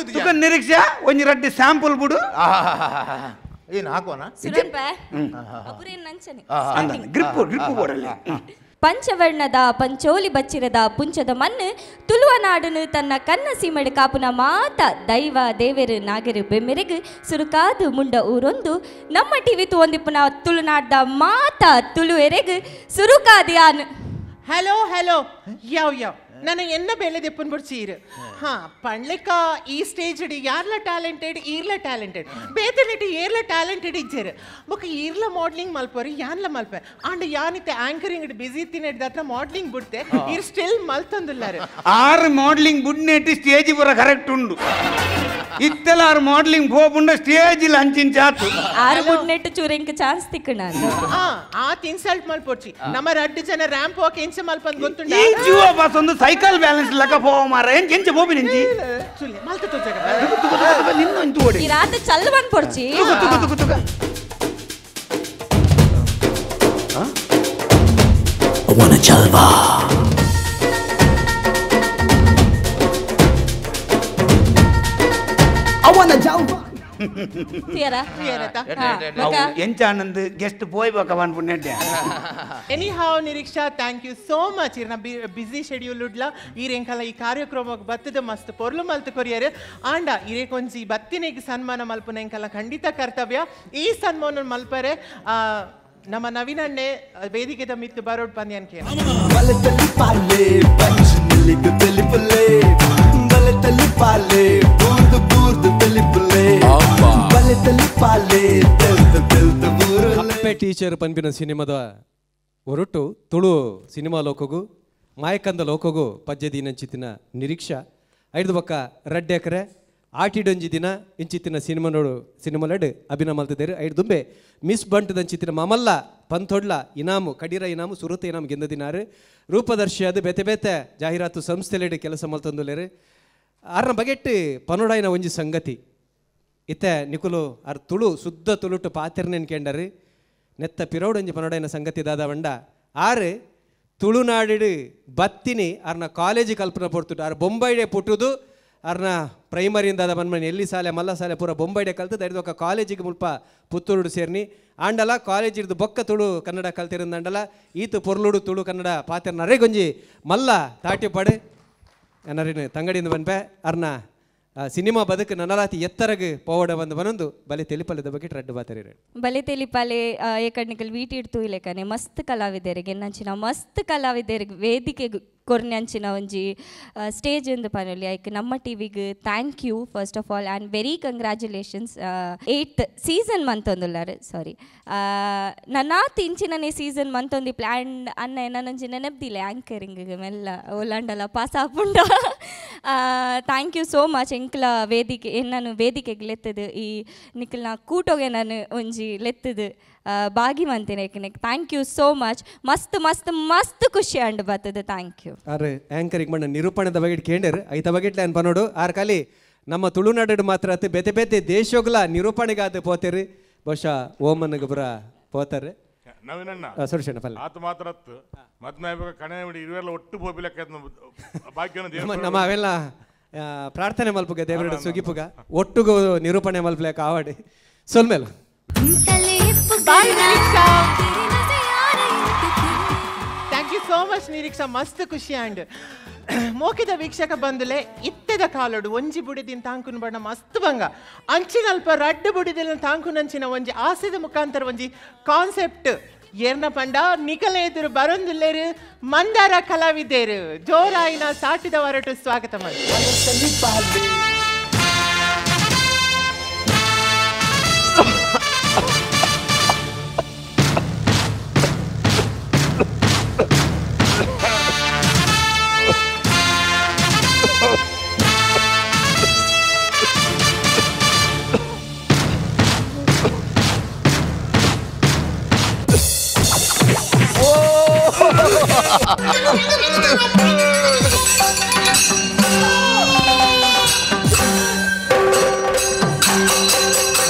ನಿರೀಕ್ಷೆ ಒಂಜಿ ರಡ್ಡಿ ಸ್ಯಾಂಪಲ್ ಬಿಡು ಏನು ಹಾಕೋಣ ಗ್ರಿಪ್ಪು ಬೋಡಲ್ಲಿ ಪಂಚವರ್ಣದ ಪಂಚೋಲಿ ಬಚ್ಚಿರದ ಪುಂಚದ ಮಣ್ಣು ತುಳುವ ನಾಡನು ತನ್ನ ಕನ್ನ ಸೀಮಡು ಕಾಪುನ ಮಾತ ದೈವ ದೇವೆರು ನಾಗೆರು ಬೆಮ್ಮೆರೆಗು ಸುರುಕಾದು ಮುಂಡ ಊರೊಂದು ನಮ್ಮ ಟಿವಿ ತೋಂದಿಪ್ಪುನ ತುಳುನಾಡ್ದ ಮಾತ ತುಳು ಎರೆಗು ಸುರುಕಾದು ಯಾನು ಹಲೋ ಯಾವ ನಾನು ಎನ್ನ ಬೆಲೆ ದೆಪ್ಪನ್ ಬಿಡ್ಸೀರು ಹಾ ಪಣ್ಲಿಕ್ಕ ಈ ಸ್ಟೇಜ್ ಇಡಿ ಯಾರ್ಲ ಟ್ಯಾಲೆಂಟೆಡ್ ಈರ್ಲ ಟ್ಯಾಲೆಂಟೆಡ್ ಬೇತನೆಟಿ ಏರ್ಲ ಟ್ಯಾಲೆಂಟೆಡ್ ಇಜ್ಜೇರು ಬೊಕ್ಕ ಈರ್ಲ ಮಾಡಲಿಂಗ್ ಮಲ್ಪೋರಿ ಯಾನ್ಲ ಮಲ್ಪೆ ಅಂಡ್ ಯಾನಿತ್ತೆ ಆಂಕರಿಂಗ್ ಇಡ್ ಬಿಸಿ ತಿನ್ನೆಡ್ ದತ್ರ ಮಾಡಲಿಂಗ್ ಬಿಡ್ತೆ ಈರ್ ಸ್ಟಿಲ್ ಮಲ್ತಂದುಲ್ಲಾರು ಆರು ಮಾಡಲಿಂಗ್ ಬುಡ್ನೆಟ್ಟಿ ಸ್ಟೇಜ್ ಪೂರ ಕರೆಕ್ಟ್ ಉಂಡು ಇತ್ತೆಲ್ಲ ಆರು ಮಾಡಲಿಂಗ್ ಹೋಗುಂಡ ಸ್ಟೇಜ್ ಅಂಚಿನ ಚಾತು ಆರು ಬುಡ್ನೆಟ್ ಚೂರೆಂಕ ಚಾನ್ಸ್ ತಿಕ್ಕಣ ಆತ್ ಇನ್ಸಲ್ಟ್ ಮಲ್ಪೋಚಿ ನಮ್ಮ ರಡ್ಡು ಜನ ರ್ಯಾಂಪ್ ಹೋಗಿ ಎಂಚ ಮಲ್ಪಂದ್ ಗೊತ್ತುಂಡ ಈ ಜೀವ ಬಾಸ್ ಒಂದು ಸೈಕಲ್ ಬ್ಯಾಲೆನ್ಸ್ ಲಕ ಪೋವ ಮಾರ ಎಂಚ ಬೋಬಿ ನಿಂಚಿ ಸುಳ್ಳೆ ಮಲ್ತ ತೋಜಗ ನಿನ್ನ ಇಂತು ಓಡಿ ಈ ರಾತ ಚಲ್ವನ್ ಪೊಡ್ಚಿ ತುಗ ಅವನ ಚಲ್ವಾ ಅವನ ಚಲ್ವಾ ಎಂಚ ಆನಂದ್ ಗೆಸ್ಟ್ ಪೋಯ್ಬೇಕ ಅನ್ಪುಣ್ಣೆ anyhow Nireeksha thank you so much ಇರ್ನ ಬಿಸಿ ಶೆಡ್ಯೂಲ್ ಉಡ್ಲ ಈರೆಂಕಲ ಈ ಕಾರ್ಯಕ್ರಮಕ್ಕೆ ಬತ್ತದ ಮಸ್ತ್ ಪೊರ್ಲು ಮಲ್ತು ಕೊರಿಯರು ಆಂಡ ಇರೇಕೊಂಜಿ ಬತ್ತಿನೆಗೆ ಸನ್ಮಾನ ಮಲ್ಪುನ ಎಂಕಲ ಖಂಡಿತ ಕರ್ತವ್ಯ ಈ ಸನ್ಮಾನ ಮಲ್ಪರೆ ನಮ್ಮ ನವೀನಣ್ಣೆ ವೇದಿಕೆದ ಮಿತ್ತು ಬರೋಡ್ ಪಂದ್ಯನ್ ಕೇಳ ಅಪ್ಪೆ ಟೀಚರ್ ಪನ್ಪಿನ ಸಿನಿಮಾದ ಹೊರಟು ತುಳು ಸಿನಿಮಾ ಲೋಕಗೂ ಮಾಯಕಂದ ಲೋಕಗೂ ಪದ್ಯದೀನಂಚಿತ್ತಿನ ನಿರೀಕ್ಷಾ ಐದು ಬಕ್ಕ ರಡ್ಡೆಕರೆ ಆಟಿಡೊಂಜಿ ದಿನ ಇಂಚಿತ್ತಿನ ಸಿನಿಮಾಲಡ್ ಅಭಿನಯ ಮಲ್ತಿದ್ದಾರೆ ಐದು ದುಂಬೆ ಮಿಸ್ ಬಂಟದಂಚಿತ್ತಿನ ಮಮಲ್ಲ ಪಂತೊಡ್ಲ ಇನಾಮು ಕಡೀರ ಇನಾಮು ಸುರತ ಇನಾಮು ಗೆಂದದಿನಾರು ರೂಪದರ್ಶಿ ಅದು ಬೇತೆ ಬೇತೆ ಜಾಹೀರಾತು ಸಂಸ್ಥೆಲೆಡ್ ಕೆಲಸ ಮಲ್ತಂದುಲ್ಲೇರು ಆರ್ನ ಬಗೆಟ್ಟು ಪನೋಡಾಯಿನ ಒಂಜಿ ಸಂಗತಿ ಇತ್ತೆ ನಿಕುಲು ಆರ್ ತುಳು ಶುದ್ಧ ತುಳುಟು ಪಾತೆರ್ನೆನ್ ಕೇಂಡರು ನೆತ್ತ ಪಿರೌಡೊಂಜಿ ಪನೋಡಾಯಿನ ಸಂಗತಿ ದಾದ ಬಂಡ ಆರು ತುಳುನಾಡಿಡು ಬತ್ತಿನಿ ಆರ್ನ ಕಾಲೇಜ್ ಕಲ್ಪನೆ ಪಡ್ತುಟ್ಟು ಆರು ಬೊಂಬೈಡೆ ಪುಟ್ಟುದು ಆರ್ನ ಪ್ರೈಮರಿಯಿಂದ ಅದ ಬಂದ್ಮನಿ ಎಲ್ಲಿ ಸಾಲೆ ಮಲ್ಲ ಸಾಲೆ ಪೂರ ಬೊಂಬೈಡೆ ಕಲ್ತು ದೈಡ್ದು ಒಕ್ಕ ಕಾಲೇಜಿಗೆ ಮುಲ್ಪ ಪುತ್ತೂರು ಸೇರ್ನಿ ಆಂಡಲ ಕಾಲೇಜ್ ಇರ್ದು ಬೊಕ್ಕ ತುಳು ಕನ್ನಡ ಕಲ್ತಿರಂದಂಡಲ ಈತು ಪೊರ್ಲುಡು ತುಳು ಕನ್ನಡ ಪಾತೆರ್ನ ಅರೆಗೊಂಜಿ ಮಲ್ಲ ತಾಟಿ ಪಡು ಏನರಿನ ತಂಗಡಿಯಿಂದ ಬನ್ಪೆ ಅರ್ನ ಸಿನಿಮಾ ಬದುಕು ನನಲಾತಿ ಎತ್ತರಗೆ ಪೋವಡ ಬಂದು ಬನೊಂದು ಬಲೆ ತೆಲಿಪಲ್ಯದ ಬಗ್ಗೆ ರಡ್ಡು ಬಾತರಿ ಬಲೆ ತೆಲಿಪಾಲೆ ಏಕಡ್ನಿಕಲ್ ವೀಟಿ ಇಡ್ತು ಇಲೆಕನೆ ಮಸ್ತ್ ಕಲಾವಿದರಿಗೆ ಎನ್ನಂಚಿನ ಮಸ್ತ್ ಕಲಾವಿದರಿಗೆ ವೇದಿಕೆ ಕೊರ್ನಂಚಿನ ಒಂಜಿ ಸ್ಟೇಜ್ ಎಂದು ಪನೊಲಿ ಐಕ್ ನಮ್ಮ ಟಿವಿಗೆ thank you first of all and very congratulations 8th season ಮಂತೊಂದುಲ್ಲಾರು ಸಾರಿ ನನ್ನಾತ್ ಇಂಚಿನನೇ ಸೀಸನ್ ಮಂತೊಂದಿ ಪ್ಲ್ಯಾನ್ ಅನ್ನ ನನ್ನೊಂಜಿ ನೆನಪ್ದಿಲ್ಲ ಆ್ಯಂಕರಿಂಗ್ ಮೆಲ್ಲ ಓಲಾಂಡಲ ಪಾಸ್ ಆಪುಂಡ ಥ್ಯಾಂಕ್ ಯು ಸೋ ಮಚ್ ಎಂಕ್ಲ ವೇದಿಕೆ ನಾನು ವೇದಿಕೆಗೆ ಲೆತ್ತದು ಈ ನಿಕ್ಲ ಕೂಟೋಗೆ ನಾನು ಒಂಜಿ ಲೆತ್ತದು ಬಾಗಿ ಮಂತೇನೆ ಥ್ಯಾಂಕ್ ಯು ಸೋ ಮಚ್ ಮಸ್ತ್ ಮಸ್ತ್ ಮಸ್ತ್ ಖುಷಿ ಅಂಡ್ ಬರ್ತದೆ ಥ್ಯಾಂಕ್ ಯು ಆರೆ ಆ್ಯಂಕರಿಗೆ ಮಣ್ಣ ನಿರೂಪಣದ ಬಗೆಟ್ ಕೇಂಡರ್ ಐತ ಬಗೆಟ್ಲ ಏನು ಪನೋಡು ಆರ್ ಖಾಲಿ ನಮ್ಮ ತುಳುನಾಡು ಮಾತ್ರ ಆತು ಬೇತೆ ಬೇತೆ ದೇಶಗಳ ನಿರೂಪಣೆಗೆ ಆತು ಪೋತೇರಿ ಬಹುಶಃ ಓಮನ್ಗೆ ಬುರ ಪೋತಾರೆ ಸುರೇಶಣ್ಣ ಪಲ್ಲೆ ಆತ ಮಾತ್ರ ಮದ್ಮೆ ಕಣೆ ಇವೆಲ್ಲ ಒಟ್ಟು ಬೋಬಿಲಕ್ಕೆ ಭಾಗ್ಯನ ನಮ್ಮ ಅವೆಲ್ಲ ಪ್ರಾರ್ಥನೆ ಮಲ್ಪುಗ ದೇವರ ಸುಗಿಪುಗ ಒಟ್ಟುಗು ನಿರೂಪಣೆ ಮಲ್ಪಲೇಕ ಆವಾಡಿ ಸೊಲ್ಮೇಲು thank you so much Nireeksha ಮಸ್ತ್ ಖುಷಿ ಆಂಡ್ ಮೋಕಿದ ವೀಕ್ಷಕ ಬಂದುಲೆ ಇತ್ತೆದ ಕಾಲೋಡು ಒಂಜಿ ಬುಡಿದಿನ ತಾಂಕುನ ಬಣ್ಣ ಮಸ್ತ್ ಬಂಗ ಅಂಚಿನಲ್ಪ ರಡ್ಡು ಬುಡಿದಿನ ತಾಂಕುನಂಚಿನ ಒಂಜಿ ಆಸೆದ ಮುಖಾಂತರ ಒಂಜಿ ಕಾನ್ಸೆಪ್ಟ್ ಏರ್ನ ಪಂಡ ನಿಕಲ ಎದುರು ಬರೊಂದುಲ್ಲೇರು ಮಂದಾರ ಕಲಾವಿದೇರು ಜೋರಾಯಿನ ಸಾಟಿದ ಹೊರಟು ಸ್ವಾಗತ ಮಾಡಿ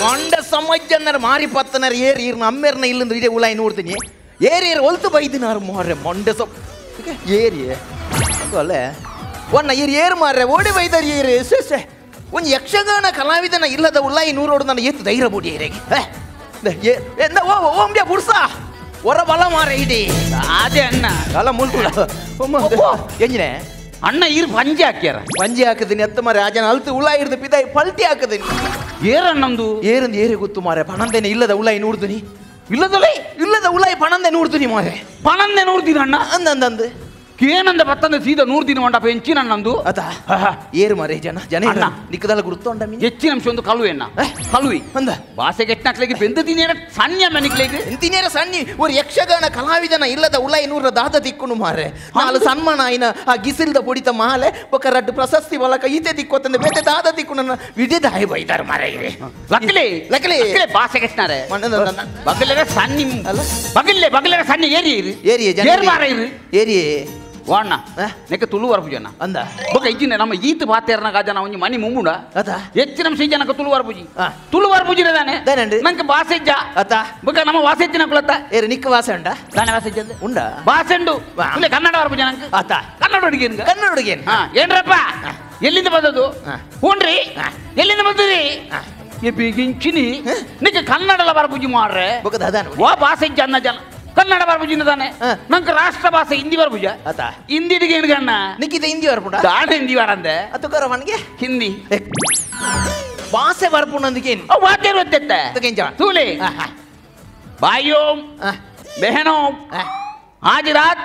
ಮೊಂಡ ಸಮಾಜನರ ಮಾರಿ ಪತ್ತನರ ಏರಿ ಇರ್ನ ಅಮ್ಮೆರ್ನ ಇಲ್ಲಂದ್ರೆ ಇದೇ ಉಳಾಯಿ ನೋಡ್ತೀನಿ ಏರಿ ಹೊಲ್ತು ಬೈದಿನಾರು ಮಾರ್ರೆ ಮೊಂಡ ಏರಿ ಅಲ್ಲೇ ಒನ್ನ ಇರ್ ಏರು ಮಾರ್ರೆ ಓಡಿ ಬೈದಾರಿ ಏರಿ ಸೆ ಒಂದು ಯಕ್ಷಗಾನ ಕಲಾವಿದನ ಇಲ್ಲದ ಉಳ್ಳಾಯಿ ನೂರೋಡು ನನ್ನ ಎತ್ತು ಧೈರ್ಯ ಬುಡಿ ಏರಿಗೆ ಓಂಬ್ಯಾ ಬುಡ್ಸ ಹೊರ ಬಲ ಮಾರ ಇಡಿ ಅದೇ ಅಣ್ಣ ಅಲ್ಲ ಮುಲ್ಕುಳ ಎಂಜಿನೆ ಅಣ್ಣ ಇರು ಪಂಜೆ ಹಾಕ್ಯಾರ ಪಂಜೆ ಹಾಕದಿನಿ ಎತ್ತ ಮಾರೆ ಆಜನ ಅಲ್ತು ಉಳ ಹಿಡ್ದು ಪಿದಾಯಿ ಪಲ್ಟಿ ಹಾಕದಿನಿ ಏರನ್ನೊಂದು ಏರಂದು ಏರಿ ಗೊತ್ತು ಮಾರೆ ಪಣಂದೇನೆ ಇಲ್ಲದ ಉಳಾಯಿ ನೋಡ್ತೀನಿ ಇಲ್ಲದ ಉಳಾಯಿ ಪಣಂದೆ ನೋಡ್ತೀನಿ ಮಾರೆ ಪಣಂದೆ ನೋಡ್ತೀನಿ ಅಣ್ಣ ಅಂದಂದು ಏನಂದ ಬತ್ತಂದ ಸೀದಾ 100 ದಿನ ಮಂಡಪ ಹೆಂಚಿನ ನಂದು ಅದ ಏರು ಮಾರೆ ಜನ ಅಣ್ಣ ನಿಕ್ಕದಲ್ಲ ಗುರುತ್ತೊಂಡ ಹೆಚ್ಚಿನ ಅಂಶ ಒಂದು ಕಳುವೆ ಅಣ್ಣ ಕಳುವಿ ಅಂದ ಭಾಷೆಗೆ ಎಟ್ನಾಕ್ಲೆಗೆ ಬೆಂದ ತಿನೇರ ಸಣ್ಣ ಮನಿಕ್ಲೆಗೆ ತಿನೇರ ಸಣ್ಣ ಒಂದು ಯಕ್ಷಗಾನ ಕಲಾವಿದನ ಇಲ್ಲದ ಉಳಾಯಿ 100 ದಾದ ತಿಕ್ಕುನು ಮಾರೆ ನಾಲು ಸನ್ಮಾನ ಆಯ್ನ ಆ ಗಿಸಿಲ್ದ ಬುಡಿತ ಮಾಲೆ ಒಕ್ಕ ರಡ್ಡು ಪ್ರಶಸ್ತಿ ಬಲಕ ಈತೆ ತಿಕ್ಕೋತಂದ ಬೇತೆ ದಾದ ತಿಕ್ಕುನ ವಿಡಿದ ಹಾಯ್ ಬೈದಾರ ಮಾರೆ ಲಕ್ಲೆ ಭಾಷೆಗೆ ಎಟ್ನಾರೆ ಬಗಲರ ಸಣ್ಣ ಅಲ್ಲ ಬಗಲರ ಸಣ್ಣ ಏರಿ ಮಾರೆ ಏರಿ ವಾಣ್ಣ ನೆಕ್ಕ ತುಳು ವರ್ಪುಜನ ಅಂದ ಬೊಕ ಇಜ್ಜಿನ ನಮ್ಮ ಈತ ಬಾತೇರ್ನ ಗಾಜನ ಒಂಜಿ ಮನಿ ಮುಂಗುಂಡ ಅತ ಹೆಚ್ಚಿನ ಸೀಜನಕ ತುಳು ವರ್ಪುಜಿನ ದಾನೆ ನಂಗೆ ವಾಸೆಜ್ಜ ಅತ ಬೊಕ ನಮ್ಮ ವಾಸೆಜ್ಜಿನ ಕುಲತ್ತ ಏರು ನಿಕ್ಕ ವಾಸೆ ಉಂಡ ದಾನೆ ವಾಸೆಜ್ಜ ಉಂಡ ವಾಸೆಂಡು ಇಲ್ಲೇ ಕನ್ನಡ ವರ್ಪುಜನ ಅತ ಕನ್ನಡ ಹುಡುಗೇನು ಏನ್ರಪ್ಪ ಎಲ್ಲಿಂದ ಬಂದದ್ದು ಹೂನ್ರಿ ಎಲ್ಲಿಂದ ಬಂದ್ರಿ ಬಿಗಿಂಚಿನಿ ನಿಕ್ಕೆ ಕನ್ನಡಲ ಬರ್ಪುಜಿ ಮಾಡ್ರೆ ಬೊಕ ದಾದಾನ ವಾ ವಾಸೆಜ್ಜ ಅನ್ನ ಜನ ಕನ್ನಡ ಬರ್ಬುಜಿನ ತಾನೆ ನಂಗೆ ರಾಷ್ಟ್ರ ಭಾಷೆ ಹಿಂದಿ ಬರ್ಬುಜ ಆತ ಹಿಂದಿಗೆ ಏನ್ಗಣ್ಣ ನಿಕ್ಕಿದ ಹಿಂದಿ ಬರ್ಪುಂಡ ದಾಡ ಹಿಂದಿ ವಾರಂದೆ ಅದು ಕರವನ್ಗೆ ಹಿಂದಿ ಭಾಷೆ ಬರ್ಪುಂಡಂದಿಗೆ ವಾದ್ಯ ಗೊತ್ತೆತ್ತ ತೂಲಿ भाइयों बहनों आज रात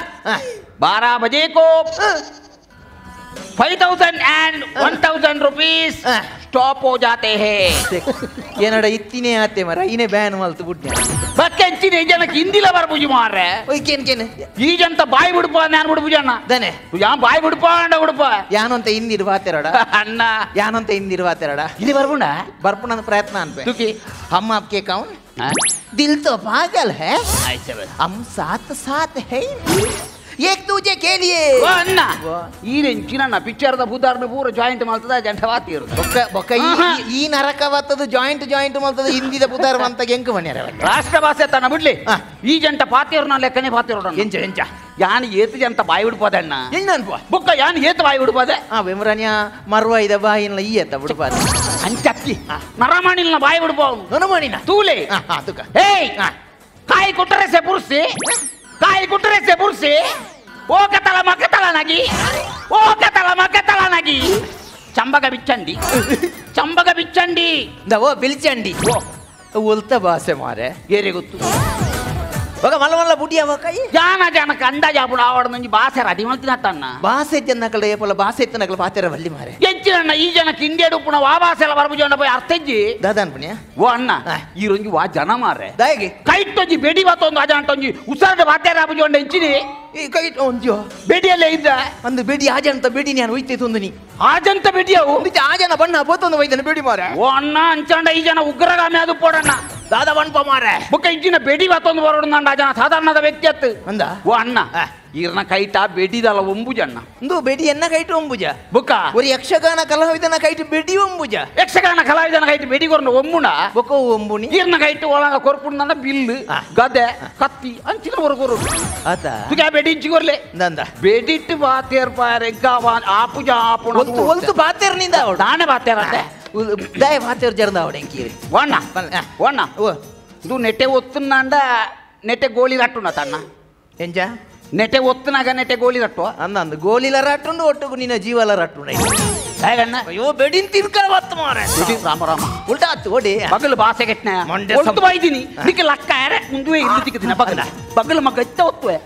12 बजे को 5,000 and 1,000 रुपीस स्टॉप हो जाते हैं ये नड़ा इतने आते मरा इन्हें बैन वाल तो बुढ़िया बक्के इतने जन हिंदी लवर बुझ मार रहे ओए केन ये जनता बाई बुड़पा नान बुड़ बुझाना दने तू यहाँ बाई बुड़पा अंडा बुड़पा यानों ते हिंदी रवाते रड़ा अन्ना यानों ते हिंदी रवाते रड़ा हिंदी बरपुंडा बरपुंडा प्रयत्न आन पे तू की हम आपके कौन दिल तो पागल है ऐसे हम साथ साथ है एक दूजे के लिए अन्ना ಈ ರೆಂಚಿನ ಪಿಕ್ಚರ್ ದ ಭೂತಾರ್ನ ಪೂರ ಜಾಯಿಂಟ್ ಮಾಡ್ತದ ಜಂಟವಾತಿ ಇರುತ್ತೆ ಬೊಕ್ಕ ಈ ನರಕವತ್ತದು ಜಾಯಿಂಟ್ ಮಾಡ್ತದ ಹಿಂದಿದ ಭೂತಾರ ಅಂತ ಹೆಂಗ ಮನ್ಯಾರ ರಾಷ್ಟ್ರ ಭಾಷೆ ತನ ಬಿಡ್ಲಿ ಈ ಜಂಟ ಪಾತಿಯವ್ರನ್ನ ಲೆಕ್ಕನೆ ಪಾತಿಯವ್ರ ಎಂಚ ಯಾನ್ ಏತು ಜಂತ ಬಾಯಿ ಬಿಡ್ಬೋದಣ್ಣ ಹೆಂಗನ್ಪ ಬುಕ್ಕ ಯಾನ್ ಏತು ಬಾಯಿ ಬಿಡ್ಬೋದೆ ವಿಮರನ್ಯ ಮರ್ವ ಇದ ಬಾಯಿನ ಈ ಎತ್ತ ಬಿಡ್ಬಾರ್ದು ಅಂಚಕ್ಕಿ ನರಮಾಣಿಲ್ನ ಬಾಯಿ ಬಿಡ್ಬೋನು ನರಮಾಣಿನ ತೂಲೆ ತುಕ ಏಯ್ ಕಾಯಿ ಕುಟ್ಟರೆ ಸೆ ಪುರ್ಸಿ ಕಾಯಿ ಕುಟ್ಟರೆ ಸೆ ಪುರ್ಸಿ ಓ ಕತಲ ಮಕತಲ ನಗಿ ಚಂಬಗ ಬಿಚ್ಚಂಡಿ ಓ ಬಿಲ್ಚಂಡಿ ಉಲ್ತ ಭಾಷೆ ಮಾರೆ ಏರೆ ಗೊತ್ತು ఒక మల్ల బుడియా ఒక జాన కందా జాపుడు ఆవడ నుంచి భాష రది మల్తినత్తన్న భాష ఎత్తనకల ఏపల భాష ఎత్తనకల పాతర వల్లి మారే ఎంచినన్న ఈ జన కిండేడు పున వా భాషల వరబుజొండ పోయి ಅರ್ಥಜ್ಜಿ ದಾದಾನ್ ಪುಣ್ಯ ಓ ಅಣ್ಣ ಈ ರಂಜಿ ವಾ ಜನ ಮಾರೆ ದಾಯಿಗೆ ಕೈಟ್ಟೊಂಜಿ ಬೆಡಿ ಬತ್ತೊಂದು ಅಜಂಟೊಂಜಿ ಉಸರದ ಬಾತ್ಯಾರ ಅಬುಜೊಂಡ ಎಂಚಿನಿ ಈ ಕೈಟ್ ಒಂಜೋ ಬೆಡಿಯಲ್ಲೇ ಇದ್ದ ಅಂದು ಬೆಡಿ ಆಜಂತ ಬೆಡಿ ನಾನು ಒಯ್ತೈತು ಒಂದು ನೀ ಆಜಂತ ಬೆಡಿಯವು ಆಜನ ಬಣ್ಣ ಬೋತೊಂದು ಒಯ್ದನ ಬೆಡಿ ಮಾರೆ ಓ ಅಣ್ಣ ಅಂಚಂಡ ಈ ಜನ ಉಗ್ರಗಾಮಿ ಅದು ಪೋಡಣ್ಣ ದಾದ ಬಣ್ಣ ಮಾರೆ ಬುಕ್ಕ ಇಂಚಿನ ಬೆಡಿ ಬತ್ತೊಂದು ಬರೋಡು ನಂಡ ಜನ ಸಾಧಾರಣದ ವ್ಯಕ್ತಿ ಅತ್ತು ಅಂದ ಓ ಅಣ್ಣ ಈರ್ನ ಕೈಟ ಬೆಡಿದಲ್ಲ ಒಂಬುಜಣ್ಣ ಒಂದು ಬೆಡಿ ಎನ್ನ ಕೈಟು ಒಂಬುಜ ಬುಕ್ಕ ಒಂದು ಯಕ್ಷಗಾನ ಕಲಾವಿದನ ಕೈಟು ಬೆಡಿ ಒಂಬುಜ ಯಕ್ಷಗಾನ ಕಲಾವಿದನ ಕೈಟು ಬೆಡಿ ಕೊರ್ನ ಒಂಬುಣ ಬೊಕ್ಕ ಒಂಬುನಿ ಈರ್ನ ಕೈಟು ಒಳಗ ಕೊರ್ಪುಂಡ ಬಿಲ್ಲು ಗದೆ ಕತ್ತಿ ಅಂಚಿನ ಹೊರಗೊರು ಆತ ತುಗ ಬೆಡಿ ಇಂಚಿ ಕೊರ್ಲೆ ನಂದ ಬೆಡಿಟ್ಟು ಬಾತೇರ್ ಪಾರೆ ಗಾವ ಆಪುಜ ಆಪುಣ ಒಲ್ತು ಬಾತೇರ್ ನಿಂದ ನಾನೇ ಬಾತೇರ ದಯ ಬಾತೇರ್ ಜರ್ದ ಅವಡೆಂಕಿ ಒಣ್ಣ ಇದು ನೆಟ್ಟೆ ಒತ್ತುನಾಂಡ ನೆಟ್ಟೆ ಗೋಳಿ ರಟ್ಟುನ ತನ್ನ ಎಂಜ ನೆಟ್ಟೆ ಒತ್ತುನಾಗ ನೆಟ್ಟೆ ಗೋಳಿ ರಟ್ಟು ಅಂದ ಗೋಳಿಲ ರಟ್ಟುಂಡು ಒಟ್ಟುಗು ನಿನ್ನ ಜೀವಲ ರಟ್ಟುಂಡ ಹೇಗಣ್ಣ ಅಯ್ಯೋ ಬೆಡಿನ್ ತಿನ್ಕಲ ಬತ್ತು ಮಾರೆ ರಾಮ ಉಲ್ಟಾ ಹತ್ತು ಓಡಿ ಬಗಲು ಭಾಷೆ ಕೆಟ್ಟನ ಒತ್ತು ಬೈದಿನಿ ನಿಕ್ಕೆ ಲಕ್ಕ ಯಾರೆ ಮುಂದುವೆ ಇಲ್ಲಿ ತಿಕ್ಕದಿನ ಬಗಲು ಮಗ ಇತ್ತ ಒತ್ತುವೆ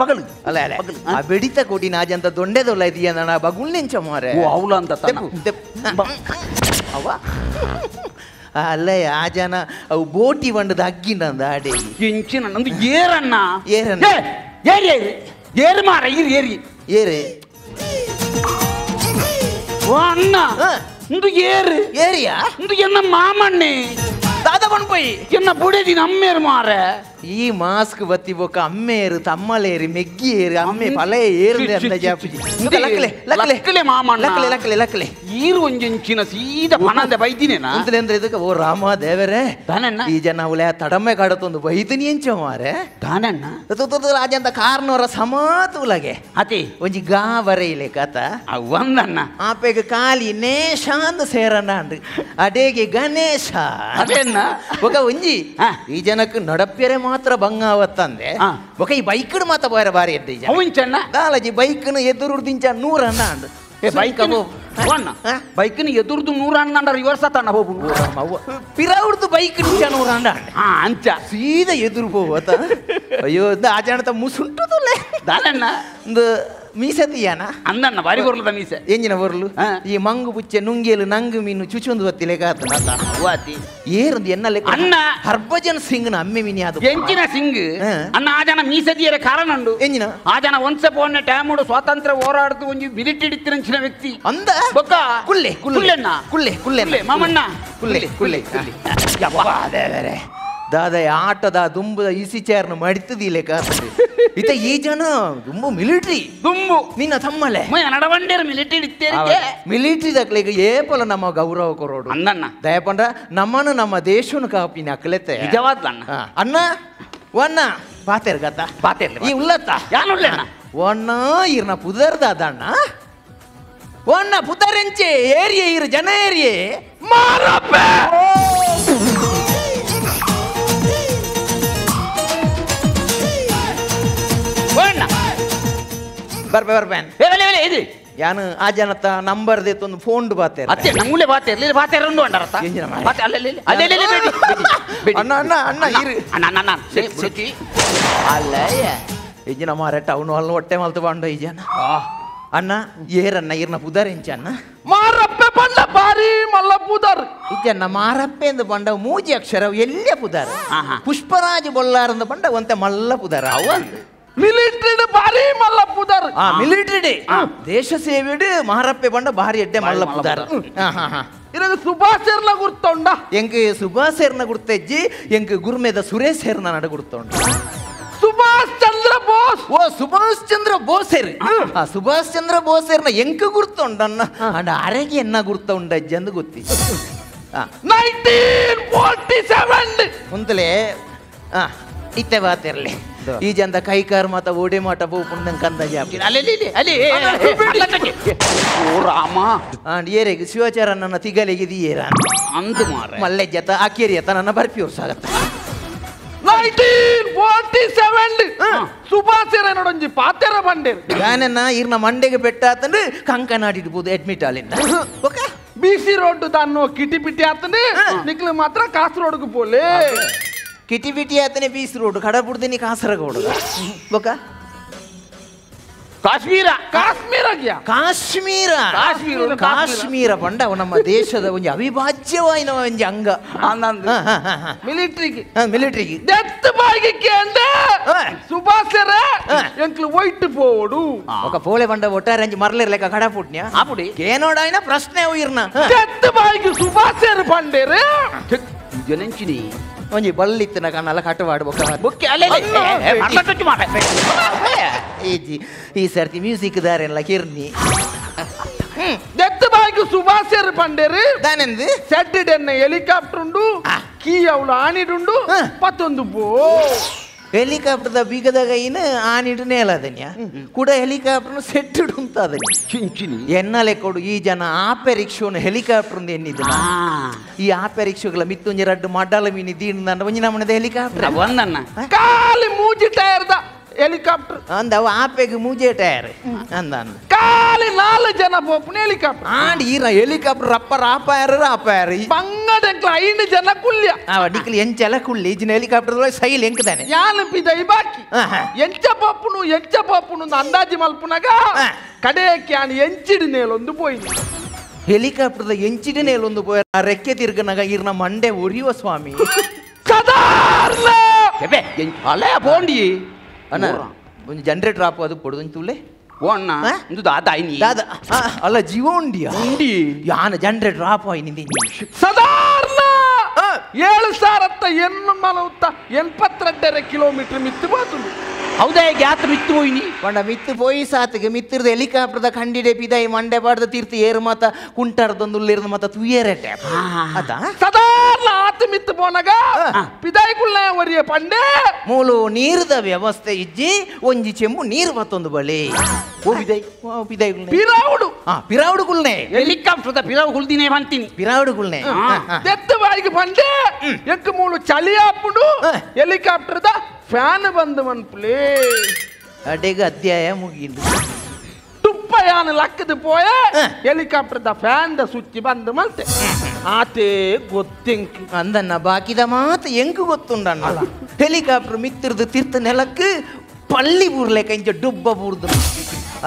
ಬಗಲು ಅಲ್ಲ ಆ ಬೆಡಿತ ಕೊಡಿ ನಾಜಂತ ದೊಂಡೆದೊಲ್ಲ ಇದೆಯಾ ಬಗುಲ್ ನೆಂಚ ಮಾರೆ ಓ ಅವಳ ಅಂತ ಅವ ಅಲ್ಲ ಆ ಜನ ಅವು ಬೋಟಿ ಬಂಡದ ಅಗ್ಗಿಂದ ಆಡೆ ಇಂಚಿನ ನಂದು ಏರಣ್ಣ ಏರಣ್ಣ ಏರಿ ಏರಿ ಏರಿ ಮಾರ ಇರಿ ಏರಿ ಏರೆ ಓ ಅಣ್ಣ ಇಂದು ಏರು ಏರಿಯಾ ಇಂದು ಎನ್ನ ಮಾಮಣ್ಣೆ ದಾದ ಬಣ್ಪೈ ಎನ್ನ ಬುಡೇದಿನ ಅಮ್ಮೇರು ಮಾರ ಈ ಮಾಸ್ಕ್ ಬತ್ತಿ ಬೊಕ್ಕ ಅಮ್ಮೇರು ತಮ್ಮಲೇರಿ ಮೆಗ್ಗಿ ಏರಿ ಅಮ್ಮೆ ಪಲೆ ಏರಿದೆ ಅಂತ ಜಾಪಿ ಲಕ್ಕಲೆ ಮಾಮಣ್ಣ ಲಕ್ಕಲೆ ಲಕ್ಕಲೆ ಲಕ್ಕಲೆ ಈರು ಒಂಜಿಂಚಿನ ಸೀದಾ ಪಣದ ಬೈದಿನೇನಾ ಅಂತಲೇ ಅಂದ್ರೆ ಇದಕ್ಕೆ ಓ ರಾಮ ದೇವರೇ ತಾನಣ್ಣ ಈ ಜನ ಅವಳೆ ತಡಮ್ಮೆ ಕಾಡತ್ತೊಂದು ಬೈದಿನಿ ಎಂಚ ಮಾರೆ ತಾನಣ್ಣ ರಾಜಂತ ಕಾರ್ನವರ ಸಮಾತುಲಗೆ ಅತಿ ಒಂಜಿ ಗಾ ಬರೆಯಿಲೆ ಕಥ ಒಂದಣ್ಣ ಆಪೆಗೆ ಕಾಲಿ ನೇಶಾಂದ್ ಸೇರಣ್ಣ ಅಂಡ್ ಅಡೇಗೆ ಗಣೇಶ ಅದೇನ್ನ ಒಗ ಒಂಜಿ ಈ ಜನಕ್ಕೆ ನಡಪ್ಯರೆ ಮಾತ್ರ ಬಂಗಾವತ್ತಂದೆ ಒಕ ಈ ಬೈಕ್ ಮಾತ ಬೇರೆ ಬಾರಿ ಎದ್ದ ಅವಂಚಣ್ಣ ದಾಲಜಿ ಬೈಕ್ನ ಎದುರು ದಿಂಚ 100 ಅಣ್ಣ ಅಂಡ್ ಬೈಕ್ನ ಎದುರ್ದು 100 ಅಣ್ಣ ರಿವರ್ಸ್ ಆತಣ್ಣ ಹೋಗು ಪಿರವ್ರದ್ದು ಬೈಕ್ ನಿಂಚ 100 ಅಣ್ಣ ಅಂಚ ಸೀದಾ ಎದುರು ಹೋಗತ್ತ ಅಯ್ಯೋ ಆ ಜನತ ಮುಸುಂಟದಲ್ಲೇ ದಾನಣ್ಣ ಒಂದು ಮೀಸದಿಯಾನ ಅಂದಣ್ಣ ಬಾರಿ ಬರ್ಲದ ಮೀಸೆ ಎಂಜಿನ ಬರ್ಲು ಈ ಮಂಗು ಬುಚ್ಚೆ ನುಂಗಿಯಲು ನಂಗು ಮೀನು ಚುಚೊಂದು ಹೊತ್ತಿಲೆ ಕಾತಿ ಏರೊಂದು ಎನ್ನಲೆ ಅಣ್ಣ ಹರ್ಭಜನ್ ಸಿಂಗ್ನ ಅಮ್ಮೆ ಮೀನಿ ಅದು ಎಂಚಿನ ಸಿಂಗ್ ಅಣ್ಣ ಆ ಜನ ಮೀಸದಿಯರ ಕಾರಣ ಉಂಡು ಎಂಜಿನ ಆ ಜನ ಒನ್ಸೆ ಪೋನ್ನ ಟೈಮುಡು ಸ್ವಾತಂತ್ರ್ಯ ಹೋರಾಡ್ತು ಒಂಜಿ ಮಿಲಿಟರಿ ಇತ್ತಿನ ವ್ಯಕ್ತಿ ಅಂದ ಬೊಕ್ಕ ಕುಲ್ಲೆ ಕುಲ್ಲೆಣ್ಣ ಕುಲ್ಲೆ ಮಾಮಣ್ಣ ಕುಲ್ಲೆ ದೇವರೇ ದಾದ ಆಟದ ದುಂಬದ ಇಸಿ ಚೇರ್ನ ಮಡಿತದಿಲ್ಲ ಕಾಸು ಇತ ಈ ಜನ ದುಂಬು ಮಿಲಿಟರಿ ದುಂಬು ನಿನ್ನ ತಮ್ಮಲೆ ನಡವಂಡೇರು ಮಿಲಿಟರಿ ಇತ್ತೇನೆ ಮಿಲಿಟರಿ ದಕ್ಲಿಗೆ ಏಪಲ ನಮ್ಮ ಗೌರವ ಕೊರೋಡು ಅಣ್ಣಣ್ಣ ದಯಪಂಡ್ರ ನಮ್ಮನ್ನು ನಮ್ಮ ದೇಶವನ್ನು ಕಾಪಿನ ಅಕ್ಲೆತೆ ನಿಜವಾದ ಅಣ್ಣ ಅಣ್ಣ ಒನ್ನ ಪಾತೆರ್ ಗತ ಪಾತೆರ್ ಈ ಉಲ್ಲತ್ತ ಯಾನುಳ್ಳಣ್ಣ ಒನ್ನ ಇರ್ನ ಪುದರ್ದಾದ ಅಣ್ಣ ಒನ್ನ ಪುದರೆಂಚೆ ಏರಿಯೆ ಇರು ಜನ ಏರಿಯೆ ಮಾರಪ್ಪ ಬರ್ಬೇನ್ ಇದು ಯಾನು ಆ ಜನತ ನಂಬರ್ ದೇತೊಂದು ಫೋನ್ ಬಾತೆ ಅತ್ತೆ ನಮ್ಮೂಲೆ ಬಾತೆ ಬಾತೆರಂಡು ಅಂಡರತ್ತ ಅಣ್ಣ ಅಣ್ಣ ಅಣ್ಣ ಇರು ಅಣ್ಣ ಅಲ್ಲ ಈ ಜನ ಮಾರ ಟೌನ್ ಹಾಲ್ ಹೊಟ್ಟೆ ಮಲ್ತು ಬಂಡು ಈ ಜನ ಅಣ್ಣ ಏರನ್ನ ಇರ್ನ ಪುದರ್ ಇಂಚ ಅಣ್ಣ ಮಾರಪ್ಪೆ ಬಂಡ ಬಾರಿ ಮಲ್ಲ ಪುದರ್ ಇಜ್ಜನ್ನ ಮಾರಪ್ಪೆ ಎಂದು ಬಂಡ ಮೂಜಿ ಅಕ್ಷರ ಎಲ್ಲೇ ಪುದರ್ ಪುಷ್ಪರಾಜ್ ಬೊಲ್ಲಾರಂದು ಬಂಡ ಒಂತೆ ಮಲ್ಲ ಪುದರ ಅವಂದು ಮಿಲಿಟರಿ ಬಾರಿ ಮಲ್ಲ ಪುದರ್ ಮಿಲಿಟರಿ ದೇಶ ಸೇವೆಡು ಮಾರಪ್ಪೆ ಬಂಡ ಬಾರಿ ಎಡ್ಡೆ ಮಲ್ಲ ಪುದರ್ ಇರದು ಸುಭಾಷ್ ಸೇರ್ನ ಗುರ್ತೊಂಡ ಎಂಕ್ ಸುಭಾಷ್ ಸೇರ್ನ ಗುರ್ತಜ್ಜಿ ಎಂಕ್ ಗುರ್ಮೆದ ಸುರೇಶ್ ಸೇರ್ನ ನಡ ಗುರ್ತೊಂಡ ಸುಭಾಷ್ ಚಂದ್ರ ಬೋಸ್ ಓ ಸುಭಾಷ್ ಚಂದ್ರ ಬೋಸೇರ್ ಆ ಸುಭಾಷ್ ಚಂದ್ರ ಬೋಸೇರ್ನ ಎಂಕ್ ಗುರ್ತೊಂಡನ್ನ ಅಂಡ ಅರೆಗೆ ಎನ್ನ ಗುರ್ತೊಂಡ ಅಜ್ಜಂದು ಗೊತ್ತಿ 1947 ಮುಂತಲೇ ಇತ್ತೆ ಬಾತಿರ್ಲಿ ಈ ಜಂದ ಕೈಕಾರ್ ಮಾತ ಓಡೆ ಮಾಟ ಬೋಪುಂಡಂಗ್ ಕಂದ ಜಾಪಿ ರಾಮ ಏರೆಗೆ ಶಿವಾಚಾರನ್ನ ತಿಗಲಿಗೆ ಏರ ಅಂದು ಮಾರ ಮಲ್ಲೆ ಜತ ಅಕ್ಕೇರಿ ಅತ್ತ ನನ್ನ ಬರ್ಪಿ ಸಾಗತ್ತ 1947 ಸುಭಾಷರ ನೋಡೊಂಜಿ ಪಾತೆರ ಬಂಡೆ ಗಾನನ್ನ ಇರ್ನ ಮಂಡೆಗೆ ಬೆಟ್ಟ ಆತಂದು ಕಂಕನಾಡಿಡ್ಬೋದು ಅಡ್ಮಿಟ್ ಆಲಿಂದ ಓಕೆ ಬಿಸಿ ರೋಡ್ ದಾನ್ನೋ ಕಿಟಿ ಪಿಟಿ ಆತಂದು ನಿಕ್ಲು ಮಾತ್ರ ಕಾಸರೋಡ್ಗೆ ಪೋಲೆ ಕಿಟಿ ಬಿಟಿ ಆತನೆ ಬೀಸ್ ರೋಡ್ ಕಡಪುಡ್ದಿನಿ ಕಾಸರಗೋಡು ಬೊಕ ಕಾಶ್ಮೀರ ಕಾಶ್ಮೀರ ಪಂಡ ನಮ್ಮ ದೇಶದ ಒಂದು ಅವಿಭಾಜ್ಯವಾಯಿನ ಒಂದು ಅಂಗ ಮಿಲಿಟರಿಗೆ ಡೆತ್ ಬಾಗಿಗೆ ಅಂದೆ ಸುಭಾಷರ ಎಂಕ್ಲು ವೈಟ್ ಪೋಡು ఒక పోలే పండ ఒట్టారంజి మరలేర్లేక కడపుట్న్యా అప్పుడి కేనోడాయిన ప్రశ్నే ఉయిర్న ಡೆತ್ ಬಾಗಿಗೆ ಸುಭಾಷರ ಬಂಡೇರೆ ಜನೆಂಚಿನಿ ಒಂಜಿ ಬಲ್ಲಿತ್ತಿನ ಕಣ್ಣಲ್ಲ ಕಟ್ಟವಾಡು ಬುಕ್ಕೆ ಅಲ್ಲೇ ಮರ್ಲಟ್ಟು ಮಾಡ ಈ ಸರ್ತಿ ಮ್ಯೂಸಿಕ್ ದಾರೆಲ್ಲ ಕಿರ್ನಿ ಡೆತ್ ಬಾಗಿಗೆ ಸುಭಾಷರ ಬಂಡೇರೆ దానెంది ಸೆಟ್ಟಿಡೆನ್ನ ಹೆಲಿಕಾಪ್ಟರ್ ಉಂಡು ಕೀ ಅವಳು ಆಣಿಡುಂಡು ಪತ್ತೊಂದು ಪೋ ಹೆಲಿಕಾಪ್ಟರ್ದ ಬೀಗದಾಗ ಇನ್ನು ಆನಿಡು ನೇಲದನ್ಯ ಕೂಡ ಹೆಲಿಕಾಪ್ಟರ್ ಸೆಟ್ಟಿಡು ಅಂತ ಅದನ್ಯ ಚಿಂಚಿನಿ ಎನ್ನಲೆ ಕೊಡು ಈ ಜನ ಆಪೆ ರಿಕ್ಷೋನು ಹೆಲಿಕಾಪ್ಟರ್ ಎನ್ನಿದ್ದ ಈ ಆಪೆ ರಿಕ್ಷೋಗಳ ಮಿತ್ತೊಂಜಿ ರಡ್ಡು ಮಡ್ಡಲ ಮೀನಿ ದೀನದ ಒಂಜಿ ನಮ್ಮನದ ಹೆಲಿಕಾಪ್ಟರ್ ಒಂದನ್ನ ಖಾಲಿ ಮೂಜಿ ಟೈರ್ದ ಹೆಲಿಕಾಪ್ಟರ್ ಅಂದವ ಆಪೆಗೆ ಮೂಜೆ ಟೈರ್ ಅಂದ ಖಾಲಿ 4 ಜನ ಪೋಪುನ ಹೆಲಿಕಾಪ್ಟರ್ ಆಂಡ್ ಈರ ಹೆಲಿಕಾಪ್ಟರ್ ರಪ್ಪ ರಾಪಾಯರ ಬಂಗಡೆಂಕ್ಲ 5 ಜನ ಕುಲ್ಯ ಅವ ಡಿಕ್ಲಿ ಎಂಚೆಲ್ಲ ಕುಳ್ಳಿ ಈಜಿನ ಹೆಲಿಕಾಪ್ಟರ್ ಸೈಲ್ ಎಂಕದಾನೆ ಯಾನು ಪಿದೈ ಬಾಕಿ ಎಂಚ ಪಪ್ಪುನು ಅಂದಾಜಿ ಮಲ್ಪುನಾಗ ಕಡೆಯಕ್ಕೆ ಆನು ಎಂಚಿಡು ನೇಲೊಂದು ಪೋಯಿನಿ ಹೆಲಿಕಾಪ್ಟರ್ದ ಎಂಚಿಡನೇ ಒಂದು ಪೋಯ ರೆಕ್ಕೆ ತಿರ್ಗನಾಗ ಇರ್ನ ಮಂಡೆ ಒರಿಯುವ ಸ್ವಾಮಿ ಅಲ್ಲ ಬೋಂಡಿ ಅಣ್ಣ ಒಂದು ಜನರೇಟರ್ ಆಪ್ ಅದು ಕೊಡುದು ತುಳ್ಳೆ ಓಣ್ಣ ಇದು ದಾದಾಯ್ನಿ ದಾದ ಅಲ್ಲ ಜೀವ ಉಂಡಿಯ ಉಂಡಿ ಯಾನ ಜನರೇಟರ್ ಆಪ್ ಆಯ್ ನಿಂದಿ ಸಾಧಾರಣ 7,882 ಕಿಲೋಮೀಟರ್ ಮಿತ್ತು ಬಾತುಂಡು ಹೌದಾ ಗ್ಯಾತ್ ಮಿತ್ತು ಹೋಯ್ನಿ ಪಂಡ ಮಿತ್ತು ಪೋಯಿ ಸಾತಿಗೆ ಮಿತ್ತಿರ್ದ ಹೆಲಿಕಾಪ್ಟರ್ದ ಕಂಡಿಡೆ ಪಿದಾಯಿ ಮಂಡೆ ಬಾಡ್ದ ತೀರ್ಥ ಏರು ಮಾತ ಕುಂಟಾರ್ದೊಂದು ಉಳ್ಳಿರ್ದ ಮಾತ ತುಯ್ಯರೆಟ್ಟೆ ಅದ ಸಾಧಾರಣ ಆತ ಮಿತ್ತು ಪೋನಾಗ ಪಿದಾಯಿಗುಳ್ಳ ಒರಿಯ ಪಂಡೆ ಮೂಲು ನೀರ್ದ ವ್ಯವಸ್ಥೆ ಇಜ್ಜಿ ಒಂಜಿ ಚೆಂಬು ನೀರು ಮತ್ತೊಂದು ಬಳಿ ಓ ಪಿದಾಯಿ ಪಿರಾವುಡು ಪಿರಾವುಡುಗುಳ್ನೆ ಹೆಲಿಕಾಪ್ಟರ್ದ ಪಿರಾವು ಗುಳ್ದಿನೇ ಬಂತೀನಿ ಪಿರಾವುಡುಗುಳ್ನೆ ತೆತ್ತು ಬಾಯಿಗೆ ಬಂಡೆ ಎಕ್ಕ ಮೂಲು ಚಳಿ ಹಾಪುಡು ಹೆಲಿಕಾಪ್ಟರ್ದ ಫ್ಯಾನ್ ಬಂದು ಮನ್ಪುಲೇ ಅಡೆಗೆ ಅಧ್ಯಾಯ ಮುಗಿದು ತುಪ್ಪಯಾನ ಲಕ್ಕದ ಪೋಯ ಹೆಲಿಕಾಪ್ಟರ್ದ ಫ್ಯಾನ್ ದ ಸುಚ್ಚಿ ಬಂದು ಮಲ್ತೆ ಆತೇ ಗೊತ್ತೆಂಕ್ ಅಂದನ್ನ ಬಾಕಿದ ಮಾತು ಎಂಕು ಗೊತ್ತುಂಡಣ್ಣ ಹೆಲಿಕಾಪ್ಟರ್ ಮಿತ್ತಿರ್ದು ತೀರ್ಥ ನೆಲಕ್ಕೆ ಪಳ್ಳಿ ಬೂರ್ಲೆಕ್ಕ ಇಂಚ ಡುಬ್ಬ ಬೂರ್ದು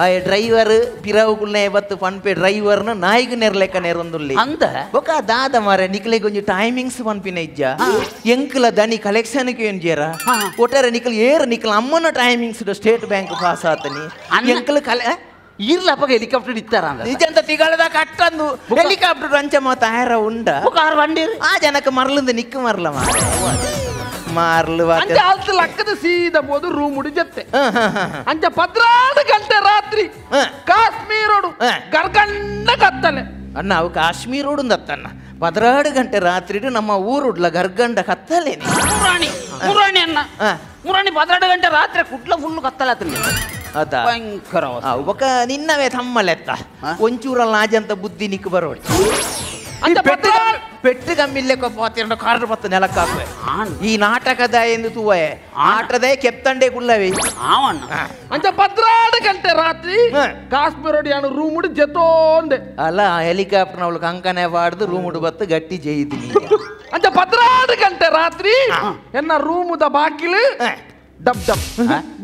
ಆ ಡ್ರೈವರ್ ಪಿರಾವುಗುಳ್ನೆ ಬತ್ತು ಪನ್ಪೆ ಡ್ರೈವರ್ನ ನಾಯಿಗೆ ನೆರ್ಲೆಕ್ಕ ನೆರೊಂದುಲ್ಲಿ ಅಂದ ಬೊಕ ದಾದ ಮಾರೆ ನಿಕ್ಲೆ ಕೊಂಚ ಟೈಮಿಂಗ್ಸ್ ಪನ್ಪಿನ ಇಜ್ಜ ಎಂಕ್ಲ ದನಿ ಕಲೆಕ್ಷನ್ ಏನ್ ಜೇರ ಒಟ್ಟಾರೆ ನಿಕ್ಲ ಏರ್ ನಿಕ್ಲ ಅಮ್ಮನ ಟೈಮಿಂಗ್ಸ್ ಸ್ಟೇಟ್ ಬ್ಯಾಂಕ್ ಪಾಸ್ ಆತನಿ ಎಂಕ್ಲ ಕಲೆ ಇರ್ಲಪ್ಪ ಹೆಲಿಕಾಪ್ಟರ್ ಇತ್ತಾರ ನಿಜಂತ ತಿಗಳದ ಕಟ್ಟಂದು ಹೆಲಿಕಾಪ್ಟರ್ ಅಂಚ ಮಾತ ಆರ ಉಂಡ ಆ ಜನಕ್ಕೆ ಮರ್ಲಿಂದ ನಿಕ್ಕ ಮರ್ಲ ಮಾರ್ಲು ಅಂಚ ಲಕ್ಕದ ಸೀದ ಬೋದು ರೂಮ್ ಉಡಿ ಜತ್ತೆ ಅಂಚ 16 ಗಂಟೆ ರಾತ್ರಿ ಕಾಶ್ಮೀರೋಡು ಗರ್ಗಂಡ ಕತ್ತಲೆ ಅಣ್ಣ ಅವು ಕಾಶ್ಮೀರೋಡು ದತ್ತಣ್ಣ 16 ಗಂಟೆ ರಾತ್ರಿ ನಮ್ಮ ಊರುಡ್ಲ ಗರ್ಗಂಡ ಕತ್ತಲೇನೆ ಮುರಾಣಿ ಅಣ್ಣ ಮುರಾಣಿ 16 ಗಂಟೆ ರಾತ್ರಿ ಕುಟ್ಲ ಫುಲ್ ಕತ್ತಲಾತ್ರಿ ಅದ ಭಯಂಕರ ಒಕ್ಕ ನಿನ್ನವೇ ತಮ್ಮಲೆತ್ತ ಒಂಚೂರಲ್ಲ ಆಜಂತ ಬುದ್ಧಿ ನಿಕ್ ಬರೋಡಿ ಪೆಟ್ಟು ಕಮ್ಮಿಲ್ಲೆ ಕೊಪ್ಪ ಕಾರ್ ಬತ್ತ ನೆಲಕ್ಕಾಕುವೆ ಈ ನಾಟಕದ ಎಂದು ತೂವೆ ಆಟದೇ ಕೆತ್ತಂಡೆ ಕುಳ್ಳವೆ ಅಂಚ 16 ಗಂಟೆ ರಾತ್ರಿ ಕಾಶ್ಮೀರೋಡಿ ಅವನು ರೂಮ್ ಉಡಿ ಜೆತೋಂಡೆ ಅಲ್ಲ ಹೆಲಿಕಾಪ್ಟರ್ ಅವಳು ಕಂಕನೆ ಬಾಡ್ದು ರೂಮ್ ಉಡು ಬತ್ತು ಗಟ್ಟಿ ಜೈದಿನಿ ಅಂಚ 16 ಗಂಟೆ ರಾತ್ರಿ ಎನ್ನ ರೂಮುದ ಬಾಕಿಲು ಡಬ್ ಡಬ್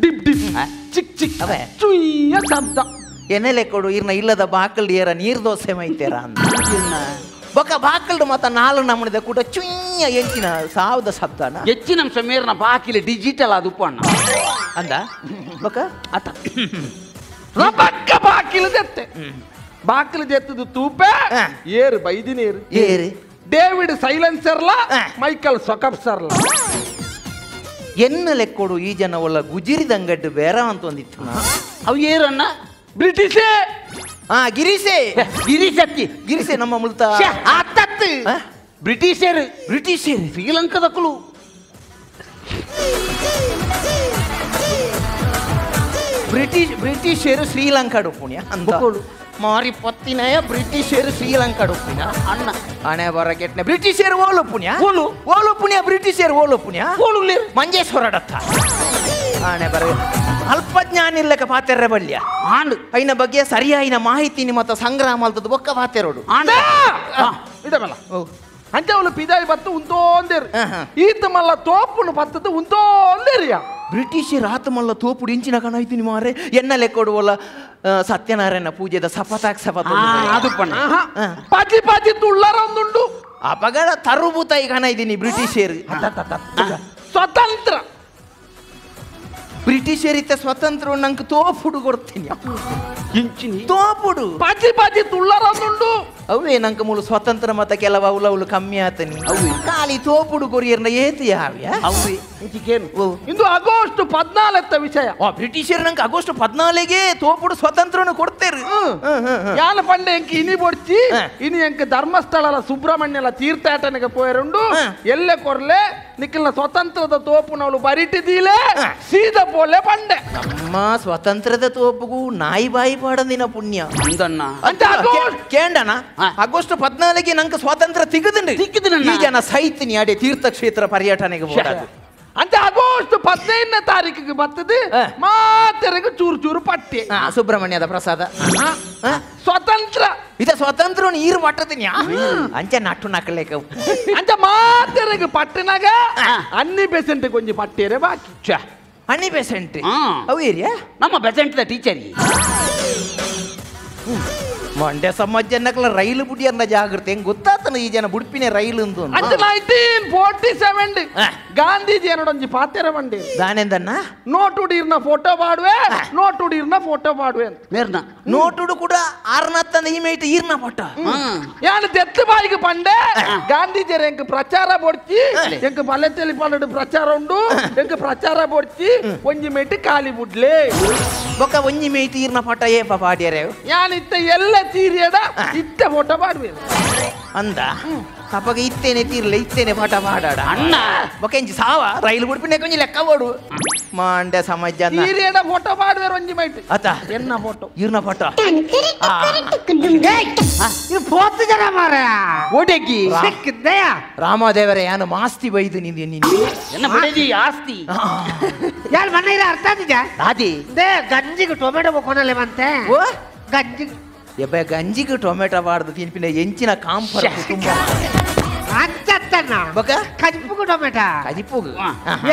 ಡಿಪ್ ಡಿಪ್ ಚಿಕ್ ಚಿಕ್ ಚುಯ್ಯ ಶಬ್ದ ಎನೆಲೆ ಕೊಡು ಇರ್ನ ಇಲ್ಲದ ಬಾಕಲ್ ಏರ ನೀರ್ ದೋಸೆ ಮೈತೇರ ಅಂತ ಬೊಕ್ಕ ಬಾಕಲ್ಡು ಮತ್ತ ನಾಲ್ಕು ನಮ್ಮನಿದ ಕೂಟ ಚುಯ್ಯ ಎಂಚಿನ ಸಾವದ ಶಬ್ದನ ಹೆಚ್ಚಿನ ಅಂಶ ಮೇರ್ನ ಬಾಕಿಲು ಡಿಜಿಟಲ್ ಅದು ಉಪ್ಪಣ್ಣ ಅಂದ ಬೊಕ್ಕ ಅತ್ತ ಬಕ್ಕ ಬಾಕಿಲು ಜೆತ್ತೆ ಬಾಕಿಲು ಜೆತ್ತದು ತೂಪೆ ಏರು ಬೈದಿನೇರು ಏರಿ ಡೇವಿಡ್ ಸೈಲೆನ್ಸರ್ಲ ಮೈಕಲ್ ಸೊಕಪ್ಸರ್ಲ ಎನ್ನ ಲೆಕ್ಕೊಡು ಈ ಜನ ಒಲ್ಲ ಗುಜಿರಿದಂಗಡ್ಡು ಬೇರ ಅಂತ ಒಂದಿತ್ತು ಅವು ಏರಣ್ಣ ಬ್ರಿಟಿಷೇ ಗಿರಿಸೆ ಗಿರಿಸೆ ನಮ್ಮ ಮುಲ್ತ ಅತ್ತತ್ತು ಬ್ರಿಟಿಷರು ಶ್ರೀಲಂಕಾದಕ್ಕಳು ಬ್ರಿಟಿಷರು ಶ್ರೀಲಂಕಾಡು ಪುಣ್ಯ ಅಂತ ಮಾರಿ ಪತ್ತಿನಯ ಬ್ರಿಟಿಷರು ಶ್ರೀಲಂಕಾಡು ಪುಣ್ಯ ಅಣ್ಣ ಹಣೆ ಬರ ಕೆಟ್ಟನೆ ಬ್ರಿಟಿಷರು ಓಲು ಪುಣ್ಯ ಬ್ರಿಟಿಷರು ಓಲು ಪುಣ್ಯ ಮಂಜೇಶ್ವರ ಡತ್ತ ಹಣೆ ಬರ ಅಲ್ಪಜ್ಞಾನ ಇಲ್ಲಕ ಪಾತೆರ್ರೆ ಬಳ್ಳಿಯ ಆಂಡು ಐನ ಬಗ್ಗೆ ಸರಿಯಾಯಿನ ಮಾಹಿತಿ ನಿಮ್ಮ ಸಂಗ್ರಹ ಮಲ್ತದ್ದು ಬೊಕ್ಕ ಪಾತೆರೋಡು ಇದಲ್ಲ ಅಂಚ ಅವಳು ಪಿದಾಯಿ ಬತ್ತು ಉಂತೋಂದೇರು ಈತ ಮಲ್ಲ ತೋಪುನು ಬತ್ತದು ಉಂತೋಂದೇರಿಯ ಬ್ರಿಟಿಷರ್ ಆತ ಮಲ್ಲ ತೋಪುಡು ಇಂಚಿನ ಕಣಾಯ್ತೀನಿ ಮಾರೆ ಎನ್ನ ಲೆಕ್ಕೊಡುವಲ್ಲ ಸತ್ಯನಾರಾಯಣ ಪೂಜೆದ ಸಪತಾಕ್ ಸಪತ ಅದು ಪಾಜಿ ಪಾಜಿ ತುಳ್ಳರೊಂದುಂಡು ಅಪಗಡ ತರುಬೂತಾಯಿ ಕಣಾಯ್ತೀನಿ ಬ್ರಿಟಿಷರ್ ಸ್ವತಂತ್ರ ಬ್ರಿಟಿಷರಿತ ಸ್ವತಂತ್ರ ನಂಗೆ ತೋಪುಡು ಕೊಡ್ತೀನಿ ಇಂಚಿನಿ ತೋಪುಡು ಪಾಜಿ ಪಾಜಿ ತುಳ್ಳರೊಂದುಂಡು ಅವೇ ನಂಗೆ ಮೂಲ ಸ್ವತಂತ್ರ ಮತ ಕೆಲವು ಅವಳು ಕಮ್ಮಿ ಆತನಿ ಅವು ಖಾಲಿ ತೋಪುಡು ಕೊರಿಯರ್ನ ಏತಿ ಯಾವ್ಯ ಅವೇ ಇಂದು ಆಗಸ್ಟ್ 14 ವಿಷಯ ಬ್ರಿಟಿಷರ್ ನಂಗೆ ಆಗಸ್ಟ್ 14ಗೆ ತೋಪುಡು ಸ್ವತಂತ್ರನು ಕೊಡ್ತೇರು ಯಾನ ಪಂಡೆ ಎಂಕಿ ಇನಿ ಬೊಡ್ಚಿ ಇನಿ ಎಂಕ ಧರ್ಮಸ್ಥಳದ ಸುಬ್ರಹ್ಮಣ್ಯಲ ತೀರ್ಥಾಟನೆಗೆ ಪೋಯರುಂಡು ಎಲ್ಲೆ ಕೊರ್ಲೆ ನಿಖಿಲ್ನ ಸ್ವತಂತ್ರದ ತೋಪುನವಳು ಬರಿಟಿದೀಲೆ ಸೀದ ಪೋಲೆ ಪಂಡೆ ನಮ್ಮ ಸ್ವತಂತ್ರದ ತೋಪುಗೂ ನಾಯಿ ಬಾಯಿ ಪಾಡಂದಿನ ಪುಣ್ಯ ಅಂತ ಕೇಂಡನ ಆಗಸ್ಟ್ 14ಗೆ ನಂಗೆ ಸ್ವಾತಂತ್ರ್ಯ ತಿಗದಿನ ಈ ಜನ ಸೈತಿನಿ ಅಡೆ ತೀರ್ಥಕ್ಷೇತ್ರ ಪರ್ಯಟನೆಗೆ ಹೋಗೋದು ಅಂತ ಆಗಸ್ಟ್ 15ನೇ ತಾರೀಕಿಗೆ ಬರ್ತದೆ ಮಾತೆರೆಗೆ ಚೂರು ಚೂರು ಪಟ್ಟಿ ಸುಬ್ರಹ್ಮಣ್ಯದ ಪ್ರಸಾದ ಸ್ವತಂತ್ರ ಇದ ಸ್ವತಂತ್ರ ನೀರು ಪಟ್ಟದಿನಿ ಅಂಚೆ ನಟ್ಟು ನಕ್ಕಲೇಕ ಅಂಚ ಮಾತೆರೆಗೆ ಪಟ್ಟಿನಾಗ ಅನ್ನಿ ಬೆಸೆಂಟ್ ಕೊಂಚ ಪಟ್ಟೇರೆ ಬಾಕಿ ಅನ್ನಿ ಬೆಸೆಂಟ್ ಅವು ಏರಿಯಾ ನಮ್ಮ ಬೆಸೆಂಟ್ ಟೀಚರ್ ಮಂಡ್ಯ ಸಮಾಜ ರೈಲು ಬುಡಿ ಅನ್ನ ಜಾಗೃತಿ ಹೆಂಗ್ ಗೊತ್ತಾತನ ಈ ಜನ ಬುಡ್ಪಿನೇ ರೈಲು ಅಂತ 1947 ಗಾಂಧೀಜಿ ಏನೊಂದು ಪಾತೆರ ಬಂಡಿ ದಾನೆಂದನ್ನ ನೋಟುಡೀರ್ನ ಫೋಟೋ ಮಾಡುವೆ ನೋಟುಡೀರ್ನ ಫೋಟೋ ಮಾಡುವೆ ಅಂತ ನೋಟುಡು ಕೂಡ ಆರ್ನತ್ತಂದ ಈ ಮೇಟ್ ಈರ್ನ ಫೋಟೋ ಯಾನು ತೆತ್ತು ಬಾಯಿಗೆ ಪಂಡೆ ಗಾಂಧೀಜಿಯರ ಎಂಕ್ ಪ್ರಚಾರ ಬೊಡ್ಚಿ ಎಂಕ್ ಬಲೆ ತೆಲಿಪಾಲಡು ಪ್ರಚಾರ ಉಂಡು ಎಂಕ್ ಪ್ರಚಾರ ಬೊಡ್ಚಿ ಒಂಜಿ ಮೇಟ್ ಖಾಲಿ ಬುಡ್ಲೆ ಬೊಕ್ಕ ಒಂಜಿ ಮೇಟ್ ಈರ್ನ ಫೋಟೋ ಏಪ ಪಾಡ್ಯಾರೆ ಯಾನ್ ಇತ್ತ ಎಲ್ಲ ತೀರಿಯಡ ಇತ್ತ ಫೋಟೋ ಮಾಡುವೆ ಅಂದ ಅಪ್ಪಗ ಇತ್ತೇನೆ ತೀರ್ಲೆ ಇತ್ತೇನೆ ಫೋಟೋ ಮಾಡಾಡ ಅಣ್ಣ ಬೊಕ್ಕ ಎಂಜಿ ಸಾವ ರೈಲು ಬುಡ್ಪಿನ ಕೊಂಚ ಲೆಕ್ಕ ಬೋಡು ಮಂಡ್ಯ ಸಮಾಜ ತೀರಿಯಡ ಫೋಟೋ ಮಾಡುವೆ ಒಂಜಿ ಮೇಟ್ ಅತ್ತ ಎನ್ನ ಫೋಟೋ ಈರ್ನ ಫೋಟೋ ಇದು 40 ಜನ ಮಾರ ಓಡೆಗಿ ಸಿಕ್ಕಿದ್ದೆಯ ರಾಮದೇವರೇ ಯಾನು ಮಾಸ್ತಿ ಬೈದು ನಿಂದೆ ನಿಂದು ಎನ್ನ ಬಿಡದಿ ಆಸ್ತಿ ಯಾರು ಮನೆ ಇಲ್ಲ ಅರ್ಥ ಆದಿಜ ಅದಿ ದೇ ಗಂಜಿಗೆ ಟೊಮೆಟೊ ಕೊನಲೆ ಬಂತೆ ಓ ಗಂಜಿಗೆ ಎಬ್ಬ ಗಂಜಿಗೆ ಟೊಮೆಟೊ ಬಾರ್ದು ತಿನ್ಪಿನ ಎಂಚಿನ ಕಾಂಪರ್ ತುಂಬಾ ಅಂಚತ್ತನ್ನ ಬಕ ಕಜಿಪುಗು ಟೊಮೆಟೊ ಕಜಿಪುಗು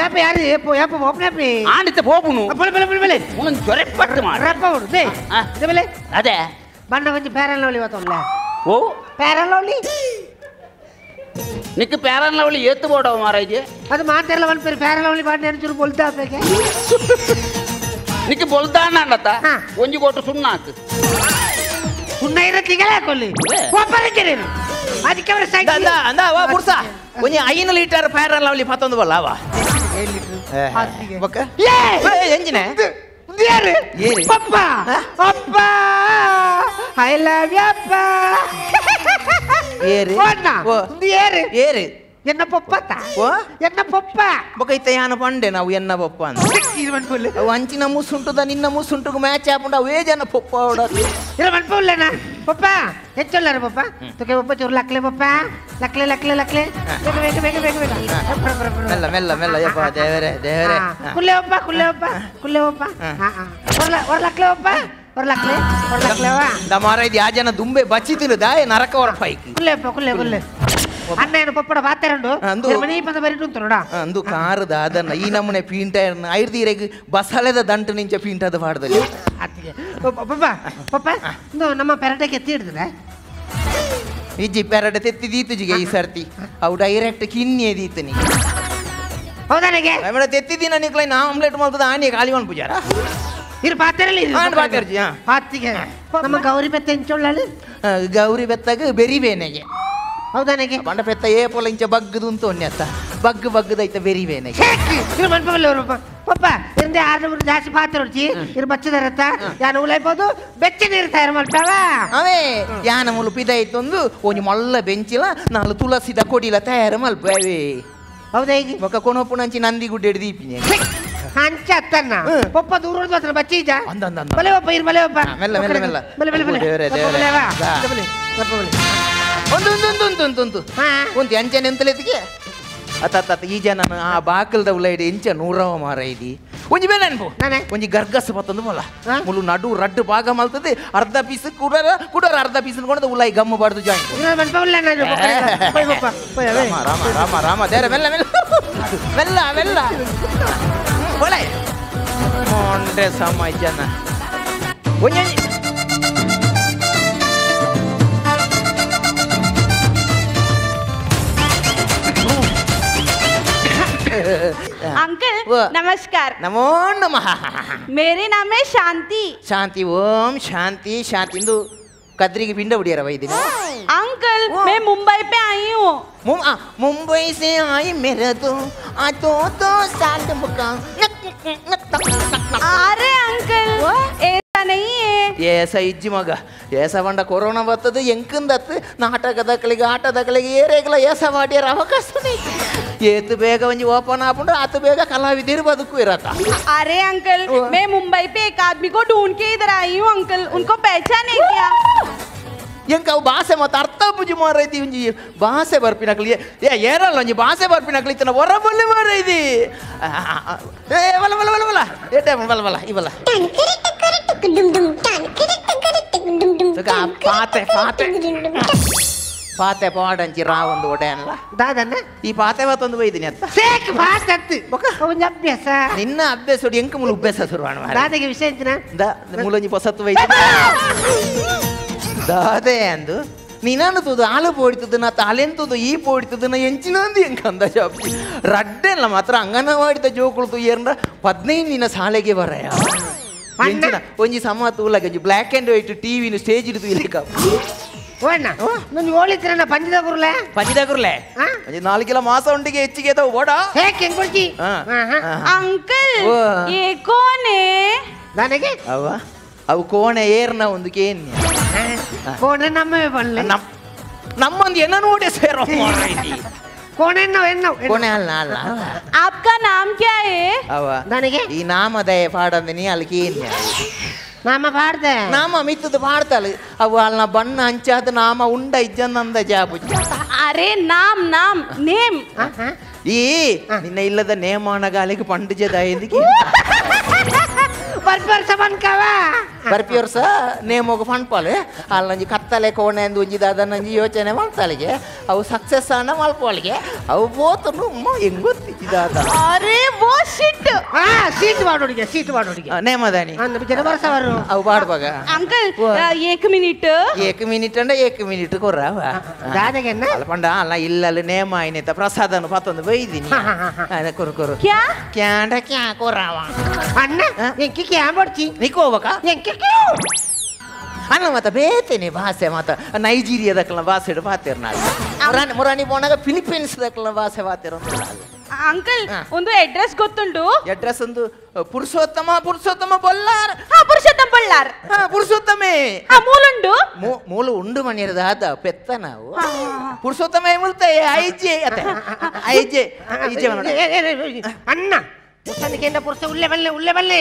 ಏಪ ಯಾರು ಏಪ ಓಪನೆ ಆನಿತ ಪೋಪುನು ಬಲೆ ಬಲೆ ಬಲೆ ಬಲೆ ಒಂದು ಜೊರೆ ಪಟ್ಟು ಮಾಡ ರಪ್ಪ ಬಿಡು ದೇ ಇದೆ ಬಲೆ ಅದೇ ಬಣ್ಣ ಕೊಂಚ ಪ್ಯಾರಲ್ ಲವ್ಲಿ ಇವತ್ತಲ್ಲ ಓ ಪ್ಯಾರಲ್ ಲವ್ಲಿ ನಿಕ್ಕೆ ಪ್ಯಾರಲ್ ಲವ್ಲಿ ಎತ್ತು ಬೋಡವ ಮಾರಾಯ್ಗೆ ಅದು ಮಾತೆಲ್ಲ ಒಂದು ಪೇರು ಪ್ಯಾರಲ್ ಲವ್ಲಿ ಬಾಂಡೆ ಅನ್ಚೂರು ಬೋಲ್ತಾ ಬೇಕೆ ನಿಕ್ಕೆ ಬೊಲ್ದಾನ ಅನ್ನತ್ತ ಒಂಜಿ ಕೋಟು ಸುಣ್ಣ ಹಾಕು ಸುಣ್ಣ ಇರತ್ತಿಗೆಲ್ಲ ಹಾಕೊಳ್ಳಿ ಒಬ್ಬರಿಗೆ ಅದಕ್ಕೆ ಅವರ ಸೈಡ್ ಅಂದ ಅಂದ ವಾ ಬುರ್ಸ ಒಂಜಿ 5 ಲೀಟರ್ ಪ್ಯಾರಲ್ ಲವ್ಲಿ ಪತ್ತೊಂದು ಬಲ್ಲ ಅವ 7 ಲೀಟರ್ ಬಕ ಎಂಜಿನ ಯಾರು ಏರಿ ಪಪ್ಪ ಅಪ್ಪ ಐ ಲವ್ ಯು ಅಪ್ಪ ಏರಿ ಓ ಏರಿ ಏರಿ ಎನ್ನ ಪಪ್ಪತ್ತ ಓ ಎನ್ನ ಪಪ್ಪ ಬಕ ಇತ್ತ ಯಾನ ಪಂಡೆ ನಾವು ಎನ್ನ ಪಪ್ಪ ಅಂತ ಅವು ಅಂಚಿನ ಮುಸುಂಟುದ ನಿನ್ನ ಮುಸುಂಟುಗು ಮ್ಯಾಚ್ ಆಪುಂಡು ಅವೇ ಜನ ಪಪ್ಪ ಹೊಡೋದು ಇರ ಮನ್ಪುಲ್ಲೇನ ಪಪ್ಪ ಹೆಚ್ಚೊಲ್ಲಾರ ಪಪ್ಪ ತುಕೆ ಪಪ್ಪ ಚೂರು ಲಕ್ಲೆ ಪಪ್ಪ ಲಕ್ಲೆ ಲಕ್ಲೆ ಲಕ್ಲೆ ಬೇಗ ಬೇಗ ಬೇಗ ಬೇಗ ಬೇಗ ಮೆಲ್ಲ ಮೆಲ್ಲ ಮೆಲ್ಲ ಯಪ್ಪ ದೇವರೇ ದೇವರೇ ಕುಲ್ಲೆ ಪಪ್ಪ ಕುಲ್ಲೆ ಪಪ್ಪ ಕುಲ್ಲೆ ಪಪ್ಪ ಒರ್ ಲಕ್ಲೆ ಪಪ್ಪ ಒರ್ ಲಕ್ಲೆ ವಾ ದಮಾರ ಇದು ಯಾ ಜನ ದುಂಬೆ ಬಚ್ಚಿತಿರು ದಾಯ ನರಕ ಹೊರ ಪೈಕಿ ಕುಲ್ಲೆ ಪಪ್ಪ ಕುಲ್ಲೆ ಕುಲ್ಲೆ ಅಣ್ಣ ಏನು ಪಪ್ಪಡ ಬಾತಾರಂಡು ಮನಿ ಪದ ಬರಿಟ್ಟು ಅಂತ ನೋಡ ಅಂದು ಕಾರದ ಅದನ್ನ ಈ ನಮ್ಮನೆ ಪೀಂಟ ಐರ್ದೀರೆಗ್ ಬಸಳೆದ ದಂಟು ನಿಂಚ ಪೀಂಟದ ಪಾಡದಲ್ಲಿ ಅತ್ತಿಗೆ ಪಪ್ಪ ಪಪ್ಪ ನಮ್ಮ ಪೆರಟಕ್ಕೆ ಎತ್ತಿ ಹಿಡ್ತದೆ ಇಜ್ಜಿ ಪೆರಟ ತೆತ್ತಿದೀತುಜಿಗೆ ಈ ಸರ್ತಿ ಅವು ಡೈರೆಕ್ಟ್ ಕಿನ್ನಿ ದೀತನಿ ಹೌದಾ ನನಗೆ ಆಮೇಲೆ ತೆತ್ತಿದ್ದೀನ ನಿಕ್ಲೈ ನಾ ಆಮ್ಲೆಟ್ ಮಾಡ್ತದ ಆನೆ ಖಾಲಿ ಮಾಡಿ ಪೂಜಾರ ಇರು ಪಾತ್ರೆಯಲ್ಲಿ ಪಾತ್ರೆರ್ಜಿ ಹತ್ತಿಗೆ ನಮ್ಮ ಗೌರಿ ಬೆತ್ತ ಎಂಚೊಳ್ಳಲ್ಲಿ ಗೌರಿ ಬೆತ್ತಾಗ ಬೆರಿಬೇನೆಗೆ ಹೌದಾ ನನಗೆ ಬಂಡ ಪೆತ್ತ ಏಪೋಲ ಇಂಚ ಬಗ್ಗದು ಅಂತ ಒನ್ನೆತ್ತ ಬಗ್ಗದೈತ ಬೆರಿಬೇನೆಗೆ ಇರು ಮನ್ಪಲ್ಲ ಪಪ್ಪ ಇರಂದೆ 6 ಜಾಸ್ತಿ ಪಾತ್ರೆ ಹೊಡ್ಚಿ ಇರು ಬಚ್ಚದರತ್ತ ಯಾನು ಉಲೈಬೋದು ಬೆಚ್ಚ ನೀರು ತಯಾರು ಮಾಡ್ತಾವ ಅವೇ ಯಾನ ಮುಲುಪಿದಾಯ್ತೊಂದು ಒಂಜಿ ಮಲ್ಲ ಬೆಂಚಿಲ ನಾಲು ತುಳಸಿದ ಕೊಡಿಲ ತಯಾರು ಮಲ್ಪವೇ ಹೌದಾ ಈಗ ಬೊಕ್ಕ ಕೊಣಪುಣಂಚಿ ನಂದಿಗುಡ್ಡೆ ದೀಪಿನಿ ಹಂಚ ಅತ್ತನ್ನ ಪಪ್ಪ ದೂರ ಮಾತ್ರ ಬಚ್ಚೀಜ ಅಂದ ಬಲೆ ಪಪ್ಪ ಇರು ಬಲೆ ಪಪ್ಪ ಮೆಲ್ಲ ಮೆಲ್ಲ ಮೆಲ್ಲ ಬಲೆ ಬಲೆ ಬಲೆ ದೇವರೇ ದೇವರೇ ಒಂದು ಎಂಚನೆ ಎಂತಲೆತ್ತಿಗೆ ಅತ್ತ ಈ ಜನ ಆ ಬಾಕಲ್ದ ಉಲೈಡ್ ಎಂಚ 100 ಮಾರ ಇದಿ ಒಂಜಿ ಬೇಲೆ ಅನ್ಪು ಒಂಜಿ ಗರ್ಗಸ್ ಪತ್ತೊಂದು ಮೊಲ ಮುಲು ನಡು ರಡ್ಡು ಭಾಗ ಮಲ್ತದೆ ಅರ್ಧ ಪೀಸ್ ಕುಡರ ಅರ್ಧ ಪೀಸ್ ಕೊಂಡ ಉಲಾಯಿ ಗಮ್ಮ ಬಾರ್ದು ಜಾಯಿಂಟ್ ರಾಮ ರಾಮ ರಾಮ ದೇರ ಮೆಲ್ಲ ಮೆಲ್ಲ ಮೆಲ್ಲ ಮೆಲ್ಲ ಒಳ್ಳೆ ಮೊಂಡೆ ಸಮಾಜ ಜನ ಒಂಜಿ अंकल नमस्कार। नमो नमः। मेरे नाम है शांति। शांति ओम शांति शांति कदरी की पिंड उड़िया रहा इधर। अंकल मैं मुंबई पे आई हूँ। मुंबई से आई मेरा तो साथ मुका। अरे अंकल ऐसा नहीं है। ऐसा इज्जी मगा ऐसा बंडा कोरोना बत्तद ಎಂಕಂದತ್ ನಾಟಕದಕಲಿಗೆ ಆಟದಕಲಿಗೆ ಏರೆಗಲ ऐसा ಮಾಡಿಯರ ಅವಕಾಶ ಏತು ಬೇಗ ಒಂಜಿ ಓಪನ್ ಆಪುಂಡು ಅತು ಬೇಗ ಕಲಾವಿದರು ಬದುಕು ಇರತ್ತ अरे अंकल मैं मुंबई पे एक आदमी को ढूंढ के इधर आई हूँ अंकल उनको पहचाने क्या ಎಂಕ ಅವು ಭಾಷೆ ಮತ್ತೆ ಅರ್ಥ ಪೂಜೆ ಮಾರೈತಿ ಒಂಜಿ ಭಾಷೆ ಬರ್ಪಿನಕ್ಲಿ ಏರಲ್ಲ ಒಂಜಿ ಭಾಷೆ ಬರ್ಪಿನಕ್ಲಿ ಇತ್ತನ ಹೊರಬಲ್ಲಿ ಮಾರೈತಿ ಏ ಬಲ ಬಲ ಬಲ ಬಲ ಏ ಟೈಮ್ ಬಲ ಬಲ ಇವಲ್ಲ ಪಾತೆ ಪಾತೆ ಪಾತೆ ಪಾಡಂಚಿ ರಾವೊಂದು ಒಡೆ ಅಲ್ಲ ದಾದನ್ನ ಈ ಪಾತೆ ಬತ್ತೊಂದು ಬೈದಿನಿ ಅಂತ ಸೇಕ್ ಫಾಸ್ಟ್ ಅತ್ತು ಒಂದು ಅಭ್ಯಾಸ ನಿನ್ನ ಅಭ್ಯಾಸ ಹೊಡಿ ಎಂಕ ಮುಲು ಅಭ್ಯಾಸ ಶುರು ಮಾಡ ದಾದಗೆ ವಿಷಯ ಎಂತಿನ ಮುಲಂಜಿ ಪೊಸತ್ತು ಬೈದಿನಿ ದಾದೆ ಅಂದು ನೀನನ್ನುತ್ತದೆ ಹಾಲು ಪೋಡಿತದ ನಾ ತಲೆಂತದ್ದು ಈ ಪೋಡಿತದ ನಾ ಎಂಚಿನಂದು ಹೆಂಗೆ ಅಂದ ಶಾಪಿ ರಡ್ಡೆಲ್ಲ ಮಾತ್ರ ಅಂಗನವಾಡಿದ ಜೋಕುಳ್ತು ಏರ್ನ 15 ದಿನ ಶಾಲೆಗೆ ಬರಯ ಎಂಚಿನ ಒಂಜಿ ಸಮ ತೂಲಗ ಬ್ಲ್ಯಾಕ್ ಆ್ಯಂಡ್ ವೈಟ್ ಟಿವಿನ ಸ್ಟೇಜ್ ಇಡ್ತು ಇಲ್ಲಿಕ ನಾನು ಹೇಳಿದ್ರೆ ಪಂಜಿದಾಗುರ್ಲೆ 4 ಕಿಲೋ ಮಾಸ ಉಂಡಿಗೆ ಹೆಚ್ಚಿಗೆ ಅದಾವ ಓಡ ಅಂಕಲ್ ಏ ಕೋನೆ ನನಗೆ ಅವು ಕೋಣೆ ಏರ್ನ ಒಂದು ಕೇನ್ಯ ಕೋಣೆ ನಮ್ಮೇ ಬರಲಿ ನಮ್ಮೊಂದು ಎನ್ನ ನೋಡಿ ಸೇರೋ ಕೋಣೆ ಕೋಣೆ ಅಲ್ಲ ಅಲ್ಲ आपका नाम क्या है ಅವ ನನಗೆ ಈ ನಾಮದಯ ಪಾಡಂದ ನೀ ಅಲ್ಲಿ ಕೇನ್ಯ ನಾಮ ಪಾಡ್ದೆ ನಾಮ ಮಿತ್ತದ ಪಾಡ್ತಾಳೆ ಅವು ಅಲ್ಲ ಬಣ್ಣ ಹಂಚಾದ ನಾಮ ಉಂಡ ಇಜ್ಜಂದ ಜಾಬು अरे नाम नाम नेम ಈ ನಿನ್ನ ಇಲ್ಲದ ನೇಮಾನಗಾಲಿಗೆ ಪಂಡಿಜದ ಎಂದಿಗೆ ಬರ್ಪಿ ವರ್ಷ ನೇಮೋಗ ಪಂಡ್ಪಾಲೆ ಅಲ್ಲಂಜಿ ಕತ್ತಲೆ ಕೋಣೆ ಎಂದು ಒಂಜಿದ ಅದನ್ನಂಜಿ ಯೋಚನೆ ಮಾಡ್ತಾಳಿಗೆ ಅವು ಸಕ್ಸಸ್ ಅನ್ನ ಮಲ್ಪೋಳಿಗೆ ಅವು ಬೋತನು ಹೆಂಗ್ ಗೊತ್ತಿದ್ದ अरे वो शिट ಸೀಟ್ ಮಾಡೋಡಿಗೆ ನೇಮದಾನಿ ಅವು ಬಾಡ್ಬಾಗ अंकल 1 मिनिट 1 ಮಿನಿಟ್ ಅಂಡ 1 ಮಿನಿಟ್ ಕೊರ್ರವ ದಾದಗೆ ಅಲ್ಲ ಪಂಡ ಅಲ್ಲ ಇಲ್ಲಲ್ಲಿ ನೇಮ ಆಯ್ನೈತ ಪ್ರಸಾದನು ಪತ್ತೊಂದು ಬೈದಿನಿ ಕೊರು ಕೊರು क्या ಕ್ಯಾಂಡ ಕ್ಯಾ ಕೊರ್ರವ ಅಣ್ಣ ಎಂಕಿ ಕ್ಯಾ ಮಾಡ್ತಿ ನಿಕ್ ಹೋಗ್ಬೇಕಾ ಅಲ್ಲ ಮತ್ತ ಬೇತೇನೆ ಭಾಷೆ ಮತ್ತ ನೈಜೀರಿಯಾದಕ್ಕೆಲ್ಲ ಭಾಷೆ ಬಾತೇರ್ ನಾನು ಮುರಾನಿ ಬೋನಾಗ ಫಿಲಿಪೀನ್ಸ್ದಕ್ಕೆಲ್ಲ ಭಾಷೆ ಬಾತೇರ अंकल ಒಂದು ಅಡ್ರೆಸ್ ಗೊತ್ತುಂಟು ಅಡ್ರೆಸ್ ಒಂದು ಪುರುಷೋತ್ತಮ ಬೊಲ್ಲಾರ್ ಪುರುಷೋತ್ತಮೆ ಮೂಲುಂಡು ಮೂಲ ಉಂಡು ಮಣಿಯರದ ಆದ ಪೆತ್ತ ನಾವು ಪುರುಷೋತ್ತಮ ಮುಲ್ತಾಯ ಐಜೆ ಐಜೆ ಅಣ್ಣ ಮುಸಂದಿಕೆಂಡ ಪುರುಷ ಉಳ್ಳೆ ಬಲ್ಲೆ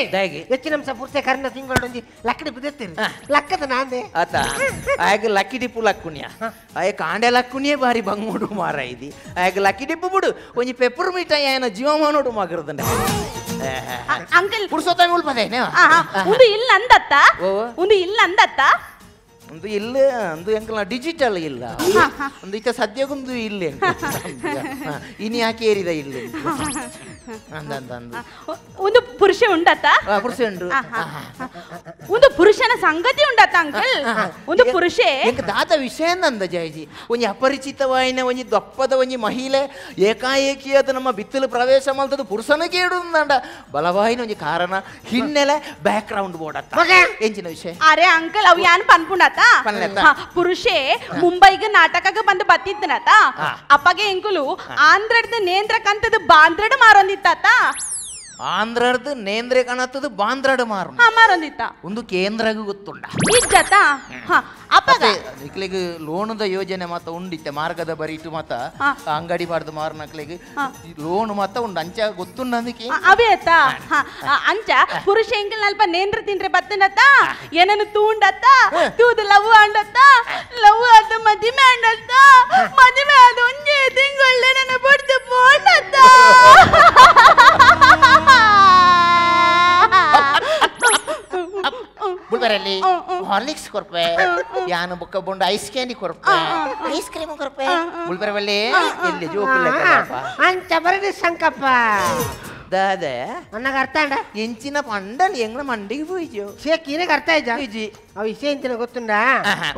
ಹೆಚ್ಚಿನ ಅಂಶ ಪುರುಷ ಕರ್ನ ತಿಂಗಳೊಂಜಿ ಲಕ್ಕಡಿ ಬಿದ್ದಿರ್ತೀರಿ ಲಕ್ಕದ ನಾಂದೆ ಆತ ಆಗ ಲಕ್ಕಿ ಡಿಪ್ಪು ಲಕ್ಕುಣ್ಯ ಆಯ ಕಾಂಡೆ ಲಕ್ಕುಣಿಯೇ ಬಾರಿ ಬಂಗೋಡು ಮಾರ ಇದಿ ಆಗ ಲಕ್ಕಿ ಡಿಪ್ಪು ಬಿಡು ಒಂಜಿ ಪೆಪ್ಪರ್ ಮಿಠಾಯಿ ಏನ ಜೀವಮಾನೋಡು ಮಾಗಿರದಂಡ ಅಂಕಲ್ ಪುರುಷೋತ್ತಮ ಉಲ್ಪದೇನೆ ಒಂದು ಇಲ್ಲ ಅಂದತ್ತ ಒಂದು ಇಲ್ಲ ಒಂದು ಎಂಕಲ್ನ ಡಿಜಿಟಲ್ ಇಲ್ಲ ಒಂದು ಇತ್ತ ಸದ್ಯಗೊಂದು ಇಲ್ಲೇ ಇನಿ ಯಾಕೆ ಏರಿದ ಇಲ್ಲಿ ಒಂದು ಪುರುಷ ಉಂಡತ್ತ ಪುರುಷ ಉಂಡು ಒಂದು ಪುರುಷನ ಸಂಗತಿ ಉಂಡತ್ತ ಅಂಕಲ್ ಒಂದು ಪುರುಷ ದಾದ ವಿಷಯ ನಂದ ಜಯಜಿ ಒಂಜಿ ಅಪರಿಚಿತವಾಯಿನ ಒಂಜಿ ದಪ್ಪದ ಒಂಜಿ ಮಹಿಳೆ ಏಕಾಏಕಿ ಅದು ನಮ್ಮ ಬಿತ್ತಲು ಪ್ರವೇಶ ಮಾಡ್ತದ ಪುರುಷನ ಕೇಳುದಂಡ ಬಲವಾಯಿನ ಒಂಜಿ ಕಾರಣ ಹಿನ್ನೆಲೆ ಬ್ಯಾಕ್ ಗ್ರೌಂಡ್ ಬೋಡತ್ತ ಎಂಚಿನ ವಿಷಯ ಅರೆ ಅಂಕಲ್ ಅವು ಯಾನ್ ಪನ್ಪುಂಡತ್ತ ಪುರುಷೆ ಮುಂಬೈಗೆ ನಾಟಕಕ್ಕೆ ಬಂದು ಬತ್ತಿದ್ದನತ ಅಪ್ಪಗೆ ಎಂಕುಲು ಆಂಧ್ರಡ್ದ ನೇಂದ್ರ ಕಂತದ ಬಾಂದ್ರಡ್ ಮಾರೊಂದಿತ್ತ ಆಂಧ್ರಡ್ದು ನೇಂದ್ರೆ ಕಾಣತ್ತದು ಬಾಂದ್ರಡ್ ಮಾರು ಮಾರೊಂದಿತ್ತ ಒಂದು ಕೇಂದ್ರಗೂ ಗೊತ್ತುಂಡ ಇಜ್ಜತ ಅಪ್ಪಗ ನಿಕ್ಲಿಗೆ ಲೋನದ ಯೋಜನೆ ಮಾತ ಉಂಡಿತ್ತೆ ಮಾರ್ಗದ ಬರಿಟು ಮಾತ ಅಂಗಡಿ ಬಾರ್ದು ಮಾರ್ನಕ್ಲಿಗೆ ಲೋನ್ ಮಾತ ಉಂಡು ಅಂಚ ಗೊತ್ತುಂಡ ಅದಕ್ಕೆ ಅವೇ ಅತ್ತ ಅಂಚ ಪುರುಷ ಎಂಕಲ್ ನಲ್ಪ ನೇಂದ್ರ ತಿಂದ್ರೆ ಬತ್ತನತ್ತ ಏನನ್ನು ತೂಂಡತ್ತ ತೂದು ಲವ್ ಅಂಡತ್ತ ಲವ್ ಅದು ಮದಿಮೆ ಅಂಡತ್ತ ಮದಿಮೆ ಅದು ಒಂಜೆ ತಿಂಗಳೇ ನನ್ನ ಬಿಡ್ತು ಬೋಂಡತ್ತ ಬುಲ್ಬರಲ್ಲಿ ಹಾರ್ಲಿಕ್ಸ್ ಕೊರ್ಪೆ ಯಾನು ಬುಕ್ಕ ಬೊಂಡು ಐಸ್ ಕ್ಯಾಂಡಿ ಕೊರ್ಪೆ ಐಸ್ ಕ್ರೀಮ್ ಕೊರ್ಪೆ ಬುಲ್ಬರವಲ್ಲಿ ಎಲ್ಲಿ ಜೋಕಿಲ್ಲ ಅಂಚ ಬರಡಿ ಸಂಕಪ್ಪ ದಾದೆ ನನಗೆ ಅರ್ಥ ಅಂಡ ಎಂಚಿನ ಪಂಡಲ್ ಎಂಗ್ಲ ಮಂಡಿಗೆ ಹೋಯ್ಜು ಶೇಕಿನಗೆ ಅರ್ಥ ಆಯ್ತಾ ಅವು ವಿಷಯ ಎಂಚಿನ ಗೊತ್ತುಂಡ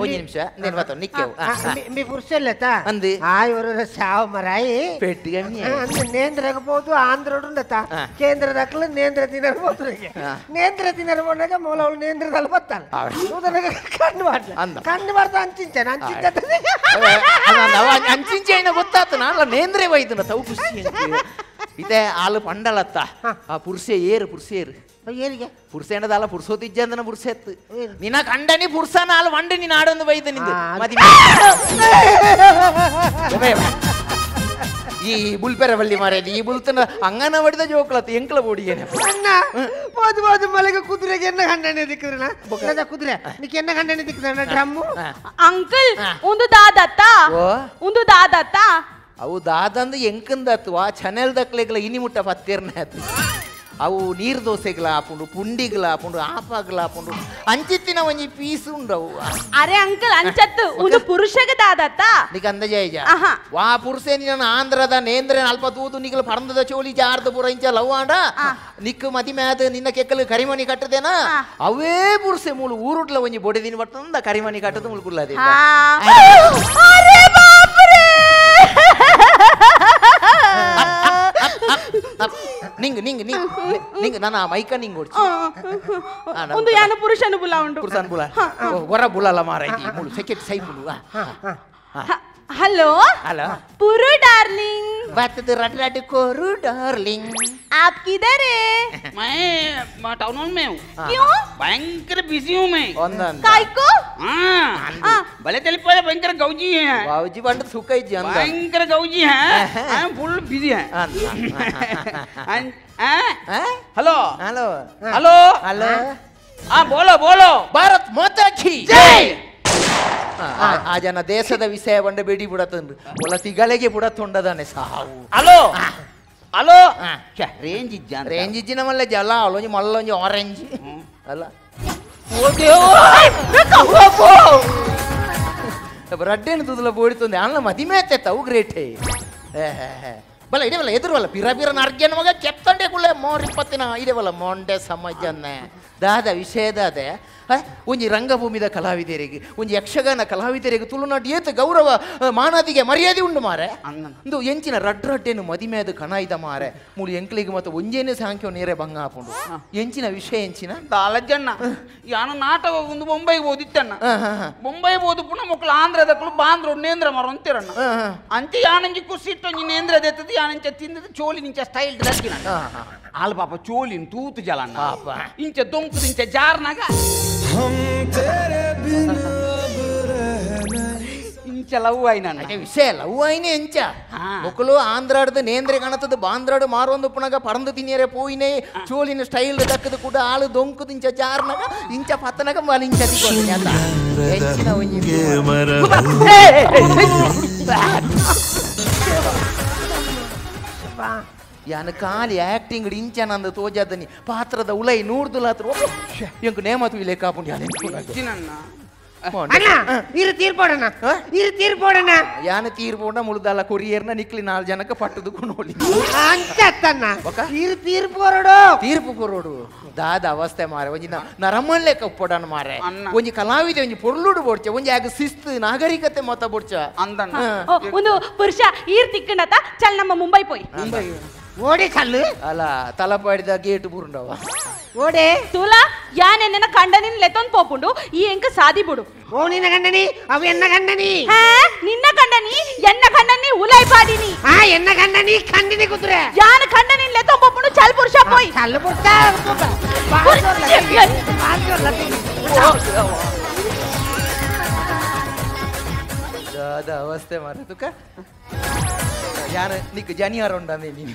ಒಂದು ನಿಮಿಷ నేను ಮಾತು ನಿಕ್ಕೆವು మీ పురుషులత అంది ఎవరు సావు మరాయి పెట్టిగా అందు నేంద్రకపోదు ఆంధ్రుడు ఉండత కేంద్ర దక్కలు నేంద్ర తినకపోతుంది నేంద్ర తినకపోయినాక మూలవులు నేంద్ర తలపత్తాను కన్ను పడతా అంచించాను ಅಂಚಿಂಚೆ అయినా ಗೊತ್ತಾತು ನಾನು ನೇಂದ್ರೆ ಬೈದನ ತವು ಖುಷಿ ಇದೇ ಹಾಲು ಪಂಡಲತ್ತ ಆ ಪುರುಷೆ ಏರು ಏರಿಗೆ ಪುರುಷ ಏನದಲ್ಲ ಪುರುಷೋತಿಜ್ಜಂದನ ಪುರುಷ ಎತ್ತು ನಿನ್ನ ಕಂಡನಿ ಪುರುಷ ನಾಲ್ ಮಂಡಿ ನೀನು ಆಡೊಂದು ಬೈದ ನಿಂದು ಈ ಬುಲ್ಪೆರವಲ್ಲಿ ಮಾರೇದಿ ಈ ಬುಲ್ತನ ಅಂಗನ ಹೊಡೆದ ಜೋಕ್ಲತ್ತು ಎಂಕ್ಲ ಬೋಡಿಗೇನೆ ಅಣ್ಣ పోదు పోదు మళ్ళీ కుదిరేకి ఎన్న గంటనే దిక్కుదునా లేదా కుదిరే నీకు ఎన్న గంటనే దిక్కుదన్న డ్రమ్ము ಅಂಕಲ್ ಒಂದು ದಾದತ್ತ ಅವು ದಾದಂದು ಎಂಕಂದತ್ತು ಆ ಚಾನೆಲ್ ದಕ್ಲೆಗ್ಲ ಇನಿ ಮುಟ್ಟ ಪತ್ತೇರ್ನೆ ಆತು ಅವು ನೀರು ದೋಸೆಗಳ ಹಾಕೊಂಡು ಪುಂಡಿಗಳ ಹಾಕೊಂಡು ಆಪಾಗಳ ಹಾಕೊಂಡು ಅಂಚಿತ್ತಿನ ಒಂಜಿ ಪೀಸ್ ಉಂಡವು ಅರೆ ಅಂಕಲ್ ಅಂಚತ್ತು ಒಂದು ಪುರುಷಗೆ ದಾದತ್ತ ನಿಕ ಅಂದಜಾಯಿಜ ವಾ ಪುರುಷೆ ನೀನು ಆಂಧ್ರದ ನೇಂದ್ರ ಅಲ್ಪ ತೂದು ನಿಗಲು ಪರಂದದ ಚೋಲಿ ಜಾರ್ದ ಪುರ ಇಂಚ ಲವ್ ಆಂಡ ನಿಕ್ಕು ಮದಿ ಮ್ಯಾದ ನಿನ್ನ ಕೆಕ್ಕಲು ಕರಿಮಣಿ ಕಟ್ಟದೇನಾ ಅವೇ ಪುರುಷೆ ಮೂಲು ಊರುಟ್ಲ ಒಂಜಿ ಬೊಡೆದಿನ ಬರ್ತಂದ ಕರಿಮಣಿ ಕಟ್ಟದ ಮುಳ್ಕುಳ್ಳದೆ ನಿಂಗ್ ನಿಂಗ್ ನಿಂಗ್ ನಿಂಗ್ ನಾನು ಆ ಮೈಕ ನಿಂಗ್ ಓಡ್ಚಿ ಒಂದು ಯಾನ ಪುರುಷನ ಬುಲ ಉಂಟು ಪುರುಷನ ಬುಲ ಹೊರ ಬುಲಲ್ಲ ಮಾರೈತಿ ಮೂಳು ಸೆಕೆಟ್ ಸೈ ಬುಲು हेलो हेलो पुरु डार्लिंग बात तो रट रट कोरू डार्लिंग आप किधर है मैं टाउन हॉल में हूँ क्यों भयंकर बिजी हूँ मैं काय को हाँ भले तेरे पास भयंकर गौजी है गौजी बंद सुखाई जी भयंकर गौजी है आई एम फुल बिजी है हेलो हेलो हेलो हेलो हाँ बोलो बोलो भारत माता की जय ಆ ಜನ ದೇಶದ ವಿಷಯ ಬಂಡ ಬೇಡಿ ಬಿಡತ್ತಂದು ಒಲ ತಿಗಳಿಗೆ ಬಿಡತ್ತೊಂಡದಾನೆ ಸಾವು ಹಲೋ ಹಲೋ ರೇಂಜ್ ಇಜ್ಜ ರೇಂಜ್ ಇಜ್ಜಿನ ಮಲ್ಲ ಜಲ ಅಲ್ಲೊಂಜಿ ಮಲ್ಲೊಂಜಿ ಆರೆಂಜ್ ಅಲ್ಲ ರಡ್ಡೇನು ತುದಲ ಬೋಡಿತೊಂದೆ ಅಲ್ಲ ಮದಿಮೆ ಅವು ಗ್ರೇಟೇ ಬಲ್ಲ ಇಡವಲ್ಲ ಎದುರುವಲ್ಲ ಪಿರ ಪಿರ ನರ್ಗ್ಯನ ಮಗ ಕೆತ್ತಂಡೆ ಕುಳ್ಳೆ ಮೋರಿಪ್ಪತ್ತಿನ ಇಡವಲ್ಲ ಮೊಂಡೆ ಸಮಜನ್ನೆ ದಾದ ವಿಷಯದಾದೆ ಒಂಜಿ ರಂಗಭೂಮಿದ ಕಲಾವಿದರಿಗೆ ಒಂಜಿ ಯಕ್ಷಗಾನ ಕಲಾವಿದರಿಗೆ ತುಳುನಾಡು ಏತ ಗೌರವ ಮಾನದಿಗೆ ಮರ್ಯಾದೆ ಉಂಡು ಮಾರೆ ಒಂದು ಎಂಚಿನ ರಡ್ಡೇನು ಮದಿಮೆದು ಕಣಾಯ್ದ ಮಾರೆ ಮೂಳು ಎಂಕ್ಲಿಗೆ ಮತ್ತೆ ಒಂಜೇನೆ ಸಾಂಖ್ಯ ನೇರೆ ಭಂಗ ಹಾಕೊಂಡು ಎಂಚಿನ ವಿಷಯ ಎಂಚಿನ ದಾಲಜ್ಜಣ್ಣ ಯಾನ ನಾಟಕ ಒಂದು ಮುಂಬೈಗೆ ಓದಿತ್ತಣ್ಣ ಮುಂಬೈ ಓದು ಪುನಃ ಮಕ್ಕಳು ಆಂಧ್ರದಕ್ಕಳು ಬಾಂಧ್ರ ನೇಂದ್ರ ಮರ ಅಂತೀರಣ್ಣ ಅಂತೆ ಯಾನಂಜಿ ಕುಸಿಟ್ಟು ನೇಂದ್ರ ದೆತ್ತದು ಯಾನಂಚ ತಿಂದದು ಚೋಲಿ ನಿಂಚ ಸ್ಟೈಲ್ ದಕ್ಕಿನ ಆಲ್ ಪಾಪ ಚೋಲಿನ ತೂತು ಜಲಣ್ಣ ಇಂಚ ದೊಂಕು ಇಂಚ ಜಾರ್ನಾಗ ಇಂಚ ಲವ್ ಆಯ್ನ ವಿಷಯ ಲವ್ ಆಯ್ನೆ ಎಂಚ ಮಕ್ಕಳು ಆಂಧ್ರಾಡ್ದು ನೇಂದ್ರೆ ಕಾಣತದ ಬಾಂಧ್ರಾಡು ಮಾರೊಂದು ಪುಣಗ ಪರಂದು ತಿನ್ನಿಯರೆ ಪೋಯಿನೇ ಚೋಲಿನ ಸ್ಟೈಲ್ ದಕ್ಕದು ಕೂಡ ಆಳು ದೊಂಕುದು ಇಂಚ ಜಾರ್ನಾಗ ಇಂಚ ಪತ್ತನಗ ಮಾಲ್ ಇಂಚ ಹೆಚ್ಚಿನ ಯಾನ ಕಾಲಿ ಆಕ್ಟಿಂಗ್ ಇಂಚ ನಂದು ತೋಜಾದನಿ ಪಾತ್ರದ ಉಲೈ ನೂರ್ದುಲಾತ್ರ ಎಂಕು ನೇಮತು ಇಲೆ ಕಾಪುಂಡು ಇರು ತೀರ್ಪೋಡಣ ಇರು ತೀರ್ಪೋಡಣ ಯಾನ ತೀರ್ಪೋಡ ಮುಳುದಲ್ಲ ಕೊರಿಯರ್ನ ನಿಕ್ಲಿ 4 ಜನಕ್ಕೆ ಪಟ್ಟದು ಕೊನೋಲಿ ಅಂಚತ್ತನ್ನ ಇರು ತೀರ್ಪೋರಡು ತೀರ್ಪು ಕೊರೋಡು ದಾದ ಅವಸ್ಥೆ ಮಾರೆ ಒಂಜಿ ನರಮಲ್ಲೆ ಕಪ್ಪೊಡನ ಮಾರೆ ಒಂಜಿ ಕಲಾವಿದೆ ಒಂಜಿ ಪೊರ್ಲುಡು ಬೋಡ್ಚೆ ಒಂಜಿ ಆಗ ಶಿಸ್ತು ನಾಗರಿಕತೆ ಮೊತ್ತ ಬೋಡ್ಚ ಅಂದಣ್ಣ ಒಂದು ಪುರುಷ ಈರ್ ತಿಕ್ಕಣತ ಚಲ್ ನಮ್ಮ ಮುಂಬೈ ಪೋಯ್ ಮುಂಬೈ ಓಡಿ ಕಲ್ಲು ಅಲ್ಲ ತಲಪಾಡಿದ ಗೇಟ್ ಬುರುಂಡವ ಓಡೆ ತುಲ ಯಾನ್ ಎನ್ನ ಕಂಡನಿನ್ ಲೆತೊಂದ್ ಪೋಪುಂಡು ಈ ಎಂಕ ಸಾದಿ ಬಿಡು ಓ ನಿನ್ನ ಗಂಡನಿ ಅವ ಎನ್ನ ಗಂಡನಿ ನಿನ್ನ ಕಂಡನಿ ಎನ್ನ ಕಂಡನಿ ಉಲೈ ಪಾಡಿನಿ ಎನ್ನ ಗಂಡನಿ ಕಂಡಿನಿ ಕುದ್ರೆ ಯಾನ ಕಂಡನಿನ್ ಲೆತೊಂದ್ ಪೋಪುಂಡು ಚಲ್ ಪುರುಷ ಪೋಯ್ ಚಲ್ ಪುರುಷ ದಾದ ಅವಸ್ಥೆ ಮಾರೆ ತುಕ ಯಾನ ನಿಕ್ ಜನಿಯಾರ ಉಂಡಂದೆ ನೀನು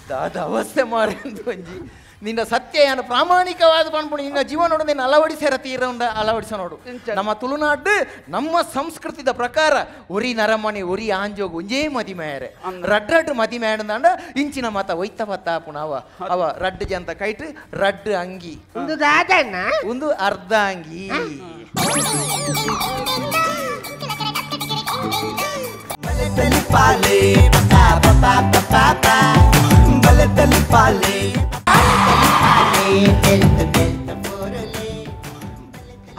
ದಾದ ಅವಸ್ಥೆ ಮಾರೆ ಒಂಜಿ ನಿನ್ನ ಸತ್ಯ ಯಾನ ಪ್ರಾಮಾಣಿಕವಾದ ಪನ್ಪುಣಿ ನಿನ್ನ ಜೀವನೋಡು ನಿನ್ನ ಅಳವಡಿಸ್ಯಾರ ತೀರ ಉಂಡ ಅಳವಡಿಸ ನೋಡು ನಮ್ಮ ತುಳುನಾಡು ನಮ್ಮ ಸಂಸ್ಕೃತಿದ ಪ್ರಕಾರ ಒರಿ ನರಮಣಿ ಒರಿ ಆಂಜೋಗು ಒಂಜೇ ಮದಿಮೆಯರೆ ರಡ್ ಮದಿಮೆ ಅಂಡ ಇಂಚಿನ ಮತ ಒಯ್ತ ಪತ್ತ ಪುಣ ಅವ ರಡ್ ಜಂತ ಕೈಟ್ ರಡ್ ಅಂಗಿ ಒಂದು ದಾದಣ್ಣ ಒಂದು ಅರ್ಧ ಅಂಗಿ ಪಾಲೆ ಬಲದಲ್ಲಿ ಪಾಲೆ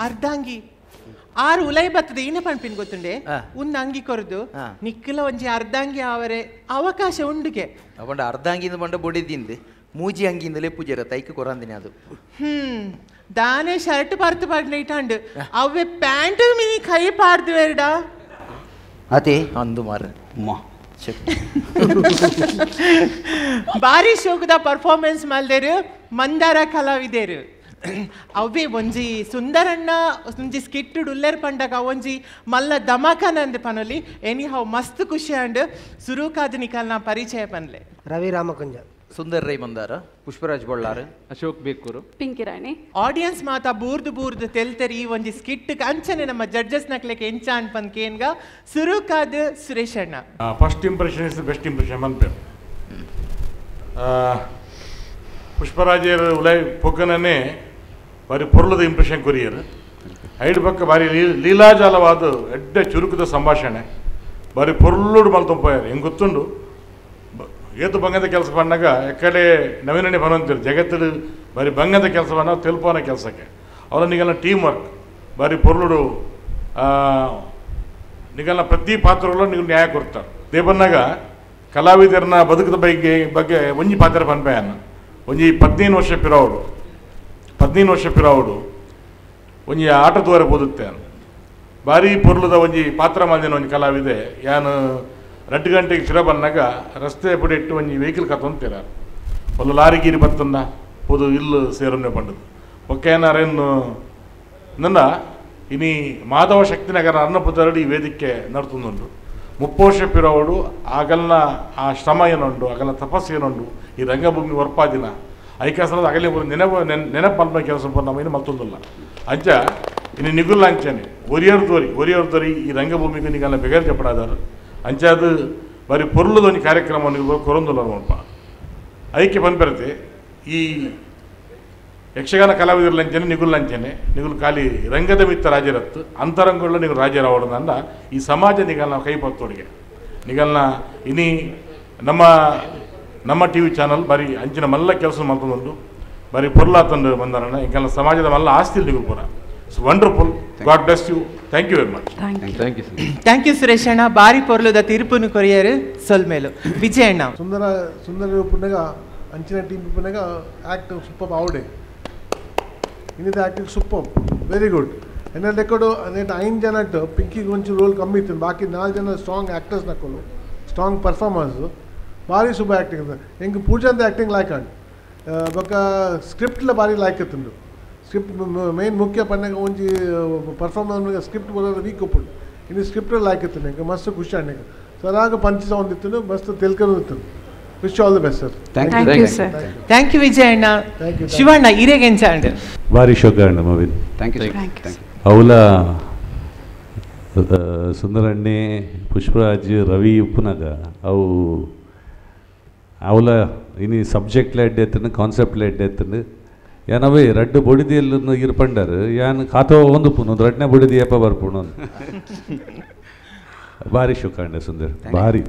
ಅರ್ಧಾಂಗಿ ಆರು ಉಲೈ ಬರ್ತದೆ ಏನ ಪನ್ಪಿನ್ ಗೊತ್ತುಂಡೆ ಒಂದು ಅಂಗಿ ಕೊರದು ನಿಕ್ಕಲ ಒಂಜಿ ಅರ್ಧಾಂಗಿ ಅವರೇ ಅವಕಾಶ ಉಂಡುಗೆ ಅವಂಡ ಅರ್ಧಾಂಗಿಂದ ಬಂಡ ಬೊಡಿದಿಂದು ಮೂಜಿ ಅಂಗಿಂದಲೇ ಪೂಜೆರ ತೈಕ ಕೊರಂದಿನಿ ಅದು ದಾನೆ ಶರ್ಟ್ ಪಾರ್ತು ಪಾಡ್ಲ ಇಟ್ಟಾಂಡು ಅವೇ ಪ್ಯಾಂಟ್ ಮಿನಿ ಕೈ ಪಾರ್ದು ಬೇಡ ಅದೇ ಅಂದು ಮಾರ ಬಾರಿ ಶೋಕದ ಪರ್ಫಾರ್ಮೆನ್ಸ್ ಮಲ್ದೇರು ಮಂದಾರ ಕಲಾವಿದೇರು ಅವೇ ಒಂಜಿ ಸುಂದರಣ್ಣ ಒಂಜಿ ಸ್ಕಿಟ್ ಉಲ್ಲೇರ್ ಪಂಡಗ ಒಂಜಿ ಮಲ್ಲ ದಮಕನ ಅಂದ್ ಪನೊಲಿ ಎನಿ ಹೌ ಮಸ್ತ್ ಖುಷಿ ಅಂಡ್ ಸುರುಕಾದ ನಿಕಲ್ನ ಪರಿಚಯ ಪನ್ಲೆ ರವಿ ರಾಮಕುಂಜ ಸುಂದರ್ ರೈ ಮಂದಾರ ಪುಷ್ಪರಾಜ್ ಬಳ್ಳಾರ್ ಅಶೋಕ್ ಬೇಕೂರು ಪಿಂಕಿ ರಾಣಿ ಆಡಿಯನ್ಸ್ ಮಾತಾ ಬೂರ್ದು ತೆಲ್ತರಿ ಈ ಒಂಜಿ ಸ್ಕಿಟ್ ಅಂಚನೆ ನಮ್ಮ ಜಡ್ಜಸ್ ನಕ್ಲೆಕ್ಕೆ ಎಂಚ ಅನ್ಪನ್ ಕೇನ್ಗ ಸುರುಕಾದ ಸುರೇಶ್ ಅಣ್ಣ first impression is best impression ಅನ್ಪೇರು ಪುಷ್ಪರಾಜರ ಉಲೈ ಪೊಕ್ಕನೇ ಬಾರಿ ಪೊರ್ಲದ ಇಂಪ್ರೆಷನ್ ಕೊರಿಯರ್ ಐಡ್ ಪಕ್ಕ ಬಾರಿ ಲೀಲಾಜಾಲವಾದ ಎಡ್ಡೆ ಚುರುಕದ ಸಂಭಾಷಣೆ ಬಾರಿ ಪೊರ್ಲುಡು ಮಲ್ತೊಂಪಾಯಾರು ಹೆಂಗೆ ಗೊತ್ತುಂಡು ಏತು ಬಂಗದ ಕೆಲಸ ಬಂದಾಗ ಎಕ್ಕಡೆ ನವೀನಣ್ಣೆ ಬರೋಂತಿರು ಜಗತ್ತಲ್ಲಿ ಬಾರಿ ಬಂಗದ ಕೆಲಸವನ್ನು ತೆಲುಪೋನ ಕೆಲಸಕ್ಕೆ ಅವರ ನಿಗಲ್ಲ ಟೀಮ್ ವರ್ಕ್ ಬಾರಿ ಪೊರ್ಲುಡು ನಿಗಲ್ಲ ಪ್ರತಿ ಪಾತ್ರಗಳು ನೀವು ನ್ಯಾಯ ಕೊಡ್ತಾರೆ ದೇ ಬಂದಾಗ ಕಲಾವಿದರನ್ನ ಬದುಕದ ಬಗ್ಗೆ ಒಂಜಿ ಪಾತ್ರ ಪನ್ಪೆಯನ್ನ ಒಂಜಿ 15 ವರ್ಷ ಪಿರಾವುಡು ಒಂಜಿ ಆಟದವರೆ ಓದುತ್ತೆ ಭಾರಿ ಪೊರ್ಲದ ಒಂಜಿ ಪಾತ್ರ ಮಾಡಿನ ಒಂಜಿ ಕಲಾವಿದೆ ಯಾನು 2 ಗಂಟೆಗೆ ಚಿರ ಬಂದಾಗ ರಸ್ತೆ ಪುಡಿ ಇಟ್ಟು ಒಂಜಿ ವೆಹಿಕಲ್ ಕತ್ತೊಂತೀರ ಒಂದು ಲಾರಿ ಗೀರಿ ಬರ್ತಂದ ಪೋದು ಇಲ್ಲು ಸೇರನ್ನೇ ಪಂಡದು ಒಕ್ಕೇನಾರೇನು ನನ್ನ ಇನಿ ಮಾಧವ ಶಕ್ತಿನಗರ ಅನ್ನಪುತ್ತರಡಿ ಈ ವೇದಿಕೆ ನಡ್ತುಂದುಂಡು 30 ವರ್ಷ ಪಿರವಡು ಆಗಲ್ನ ಆ ಶ್ರಮ ಏನುಂಡು ಆಗಲ್ನ ತಪಸ್ಸು ಏನುಂಡು ಈ ರಂಗಭೂಮಿ ವರ್ಪಾದಿನ ಐಕಾಸನದ ಅಗಲೇ ನೆನಪು ಮಲ್ಪನ ಕೆಲಸ ನಮ್ಮ ಮತ್ತೊಂದಿಲ್ಲ ಅಂಚ ಇನ್ನು ನಿಗುಲ್ಲ ಅಂಚನೆ ಒರಿಯರ್ದೋರಿ ಈ ರಂಗಭೂಮಿಗೆ ನಿಗಲ್ಲ ಬೆಗರ್ ಚಪ್ಪಡಾದಾರು ಅಂಚ ಅದು ಬರೀ ಪೊರ್ಲದೊಂದು ಕಾರ್ಯಕ್ರಮ ನೀವು ಕೊರೊಂದಿಲ್ಲ ನೋಡಪ್ಪ ಐಕ್ಯ ಬಂದ್ಬರುತ್ತೆ ಈ ಯಕ್ಷಗಾನ ಕಲಾವಿದರ ಲಂಚನೆ ನಿಗುಲ್ ಲಂಚನೆ ನಿಗುಲ್ ಖಾಲಿ ರಂಗದ ಮಿತ್ತ ರಾಜರತ್ತು ಅಂತರಂಗಗಳು ನಿಗುಲ್ ರಾಜರಾವಡದಂದ ಈ ಸಮಾಜ ನಿಗಲ್ನ ಕೈಪತ್ತೋಡಿಗೆ ನಿಗಲ್ನ ಇನಿ ನಮ್ಮ ಟಿ ವಿ ಚಾನಲ್ ಬಾರಿ ಅಂಚಿನ ಮಲ್ಲ ಕೆಲಸ ಮಾಡ್ಕೊಂಡು ಬಾರಿ ಪೊರ್ಲ ತಂದು ಬಂದಾರಣ್ಣ ಈಗಲ್ಲ ಸಮಾಜದ ಮಲ್ಲ ಆಸ್ತಿ ನಿಗುಲ್ ಪುರ it's wonderful God bless you thank you very much thank you Suresh ಅಣ್ಣ ಬಾರಿ ಪೊರ್ಲದ ತೀರ್ಪುನು ಕೊರಿಯರು ಸೊಲ್ಮೇಲು ವಿಜಯ್ ಅಣ್ಣ ಸುಂದರ ಉಪ್ಪನಾಗ ಅಂಚಿನ ಟೀಮ್ ಉಪ್ಪನಾಗ ಆ್ಯಕ್ಟ್ ಸೂಪರ್ ಅವಡೆ ಇನ್ನಿದು ಆ್ಯಕ್ಟಿಂಗ್ ಸೂಪರ್ ವೆರಿ ಗುಡ್ ಎನ್ನ ಲೆಕ್ಕಡು ನೆಟ್ 5 ಜನ ಪಿಂಕಿಗೆ ಒಂಚೂರು ರೋಲ್ ಕಮ್ಮಿ ಇತ್ತು ಬಾಕಿ 4 ಜನ ಸ್ಟ್ರಾಂಗ್ ಆ್ಯಕ್ಟರ್ಸ್ ನಕ್ಕೊಂಡು ಸ್ಟ್ರಾಂಗ್ ಪರ್ಫಾರ್ಮೆನ್ಸು ಭಾರಿ ಸೂಪರ್ ಆ್ಯಕ್ಟಿಂಗ್ ಅಂತ ಹೆಂಗೆ ಪೂಜಾಂತ ಆ್ಯಕ್ಟಿಂಗ್ ಲಾಯ್ಕ್ ಅಂಡ್ ಬೊಕ್ಕ ಸ್ಕ್ರಿಪ್ಟ್ಲ ಭಾರಿ ಲಾಯ್ಕ್ ಇತ್ತು ಸ್ಕ್ರಿಪ್ಟ್ ಮೇನ್ ಮುಖ್ಯ ಪನ್ನಾಗ ಒಂಜಿ ಪರ್ಫಾರ್ಮೆನ್ಸ್ ಸ್ಕ್ರಿಪ್ಟ್ ಬರೋದು ವೀಕ್ ಉಪ್ಪುಂಡು ಇನ್ನು ಸ್ಕ್ರಿಪ್ಟ್ ಲಾಯ್ಕ್ ಇತ್ತು ನಂಗೆ ಮಸ್ತ್ ಖುಷಿ ಅಣ್ಣಗೆ ಸರಾಗ ಪಂಚ ಒಂದಿತ್ತು ಮಸ್ತ್ ತಿಳ್ಕೊಂಡು ಇತ್ತು wish all the best sir thank you Vijay ಅಣ್ಣ ಶಿವಣ್ಣ ಇರೇಗೆಂಚ ಅಂಡ್ ಭಾರಿ ಶೋಕ ಅಣ್ಣ ಮವಿನ್ ಥ್ಯಾಂಕ್ ಯು ಅವಲ ಸುಂದರಣ್ಣೆ ಪುಷ್ಪರಾಜ್ ರವಿ ಉಪ್ಪುನಾಗ ಅವು ಅವಲ ಇನಿ ಸಬ್ಜೆಕ್ಟ್ ಲೆಡ್ ಎತ್ತನು ಕಾನ್ಸೆಪ್ಟ್ ಲೆಡ್ ಎತ್ತನು ಏನವೇ 2 ಬೊಡಿದಿಯಲ್ಲೂ ಇರ್ಪಂಡರು ಯಾನ್ ಖಾತೋ ಒಂದು ಪುನು 2ನೇ ಬೊಡಿದಿ ಏಪ ಬರ್ಪುಣು ಭಾರಿ ಶೋಕಾಂಡ ಸುಂದರ್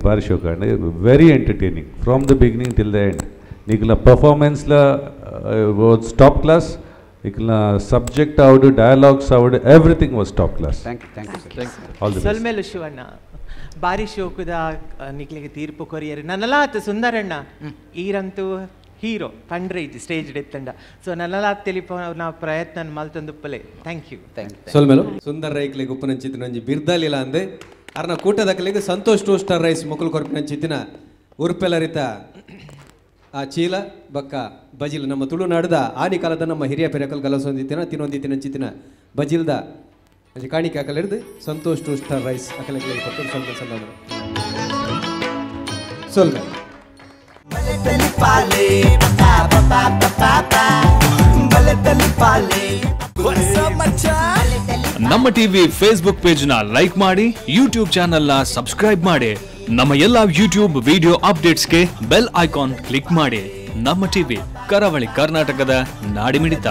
ಭಾರಿ ಶೋಕಾಂಡ very entertaining from the beginning till the end ನಿಕ್ಲ ಪರ್ಫಾರ್ಮೆನ್ಸ್ಲ ಟಾಪ್ ಕ್ಲಾಸ್ ನಿಕ್ಲ ಸಬ್ಜೆಕ್ಟ್ ಅವಡು ಡಯಲಾಗ್ಸ್ ಅವಡು ಎವ್ರಿಥಿಂಗ್ ವಾಸ್ ಟಾಪ್ ಕ್ಲಾಸ್ ಸಲ್ಮೇಲು ಶಿವಣ್ಣ ಬಾರಿ ಶೋಕದ ನಿಕ್ಲಿಗೆ ತೀರ್ಪು ಕೊರಿಯರು ನನ್ನಲಾತ್ ಸುಂದರಣ್ಣ ಈರಂತೂ ಹೀರೋ ಪಂಡ್ರೆ ಇದು ಸ್ಟೇಜ್ ಎತ್ತಂಡ ಸೊ ನನ್ನಲಾತ್ ತಿಳಿಪ ನಾ ಪ್ರಯತ್ನ ಮಲ್ತಂದುಪ್ಪಲೆ ಥ್ಯಾಂಕ್ ಯು ಸೊಲ್ಮೇಲು ಸುಂದರ ರೈಕ್ಲಿಗೆ ಉಪ್ಪುನಂಚಿತ್ತಿನ ಒಂಜಿ ಬಿರ್ದಾಲಿಲ್ಲ ಅಂದೆ ಅರ್ನ ಕೂಟದಕ್ಕಲಿಗೆ ಸಂತೋಷ್ 2 ಸ್ಟಾರ್ ರೈಸ್ ಮೊಕ್ಕಲು ಕೊರಪಿನಂಚಿತ್ತಿನ ಉರ್ಪೆಲರಿತ ಆ ಚೀಲ ಬಕ್ಕ ಬಜಿಲ್ ನಮ್ಮ ತುಳುನಾಡದ ಆನಿ ಕಾಲದ ನಮ್ಮ ಹಿರಿಯ ಪೆರಕಲ್ ಗಲಸೊಂದಿತ್ತಿನ ತಿನ್ನೊಂದಿತ್ತಿನಂಚಿತ್ತಿನ ಬಜಿಲ್ದ ಕಾಣಿಕೆ ಹಾಕಲಿಡ್ದು ಸಂತೋಷ್ 2 ಸ್ಟಾರ್ ರೈಸ್ ಅಕಲಿಗೆ ಕೊಟ್ಟು ಸ್ವಲ್ಪ ನಮ್ಮ ಟಿವಿ ಫೇಸ್ಬುಕ್ ಪೇಜ್ ನ ಲೈಕ್ ಮಾಡಿ, ಯೂಟ್ಯೂಬ್ ಚಾನೆಲ್ ನ ಸಬ್ಸ್ಕ್ರೈಬ್ ಮಾಡಿ, ನಮ್ಮ ಎಲ್ಲಾ ಯೂಟ್ಯೂಬ್ ವಿಡಿಯೋ ಅಪ್ಡೇಟ್ಸ್ಗೆ ಬೆಲ್ ಐಕಾನ್ ಕ್ಲಿಕ್ ಮಾಡಿ. ನಮ್ಮ ಟಿವಿ ಕರಾವಳಿ ಕರ್ನಾಟಕದ ನಾಡಿಮಿಡಿತ.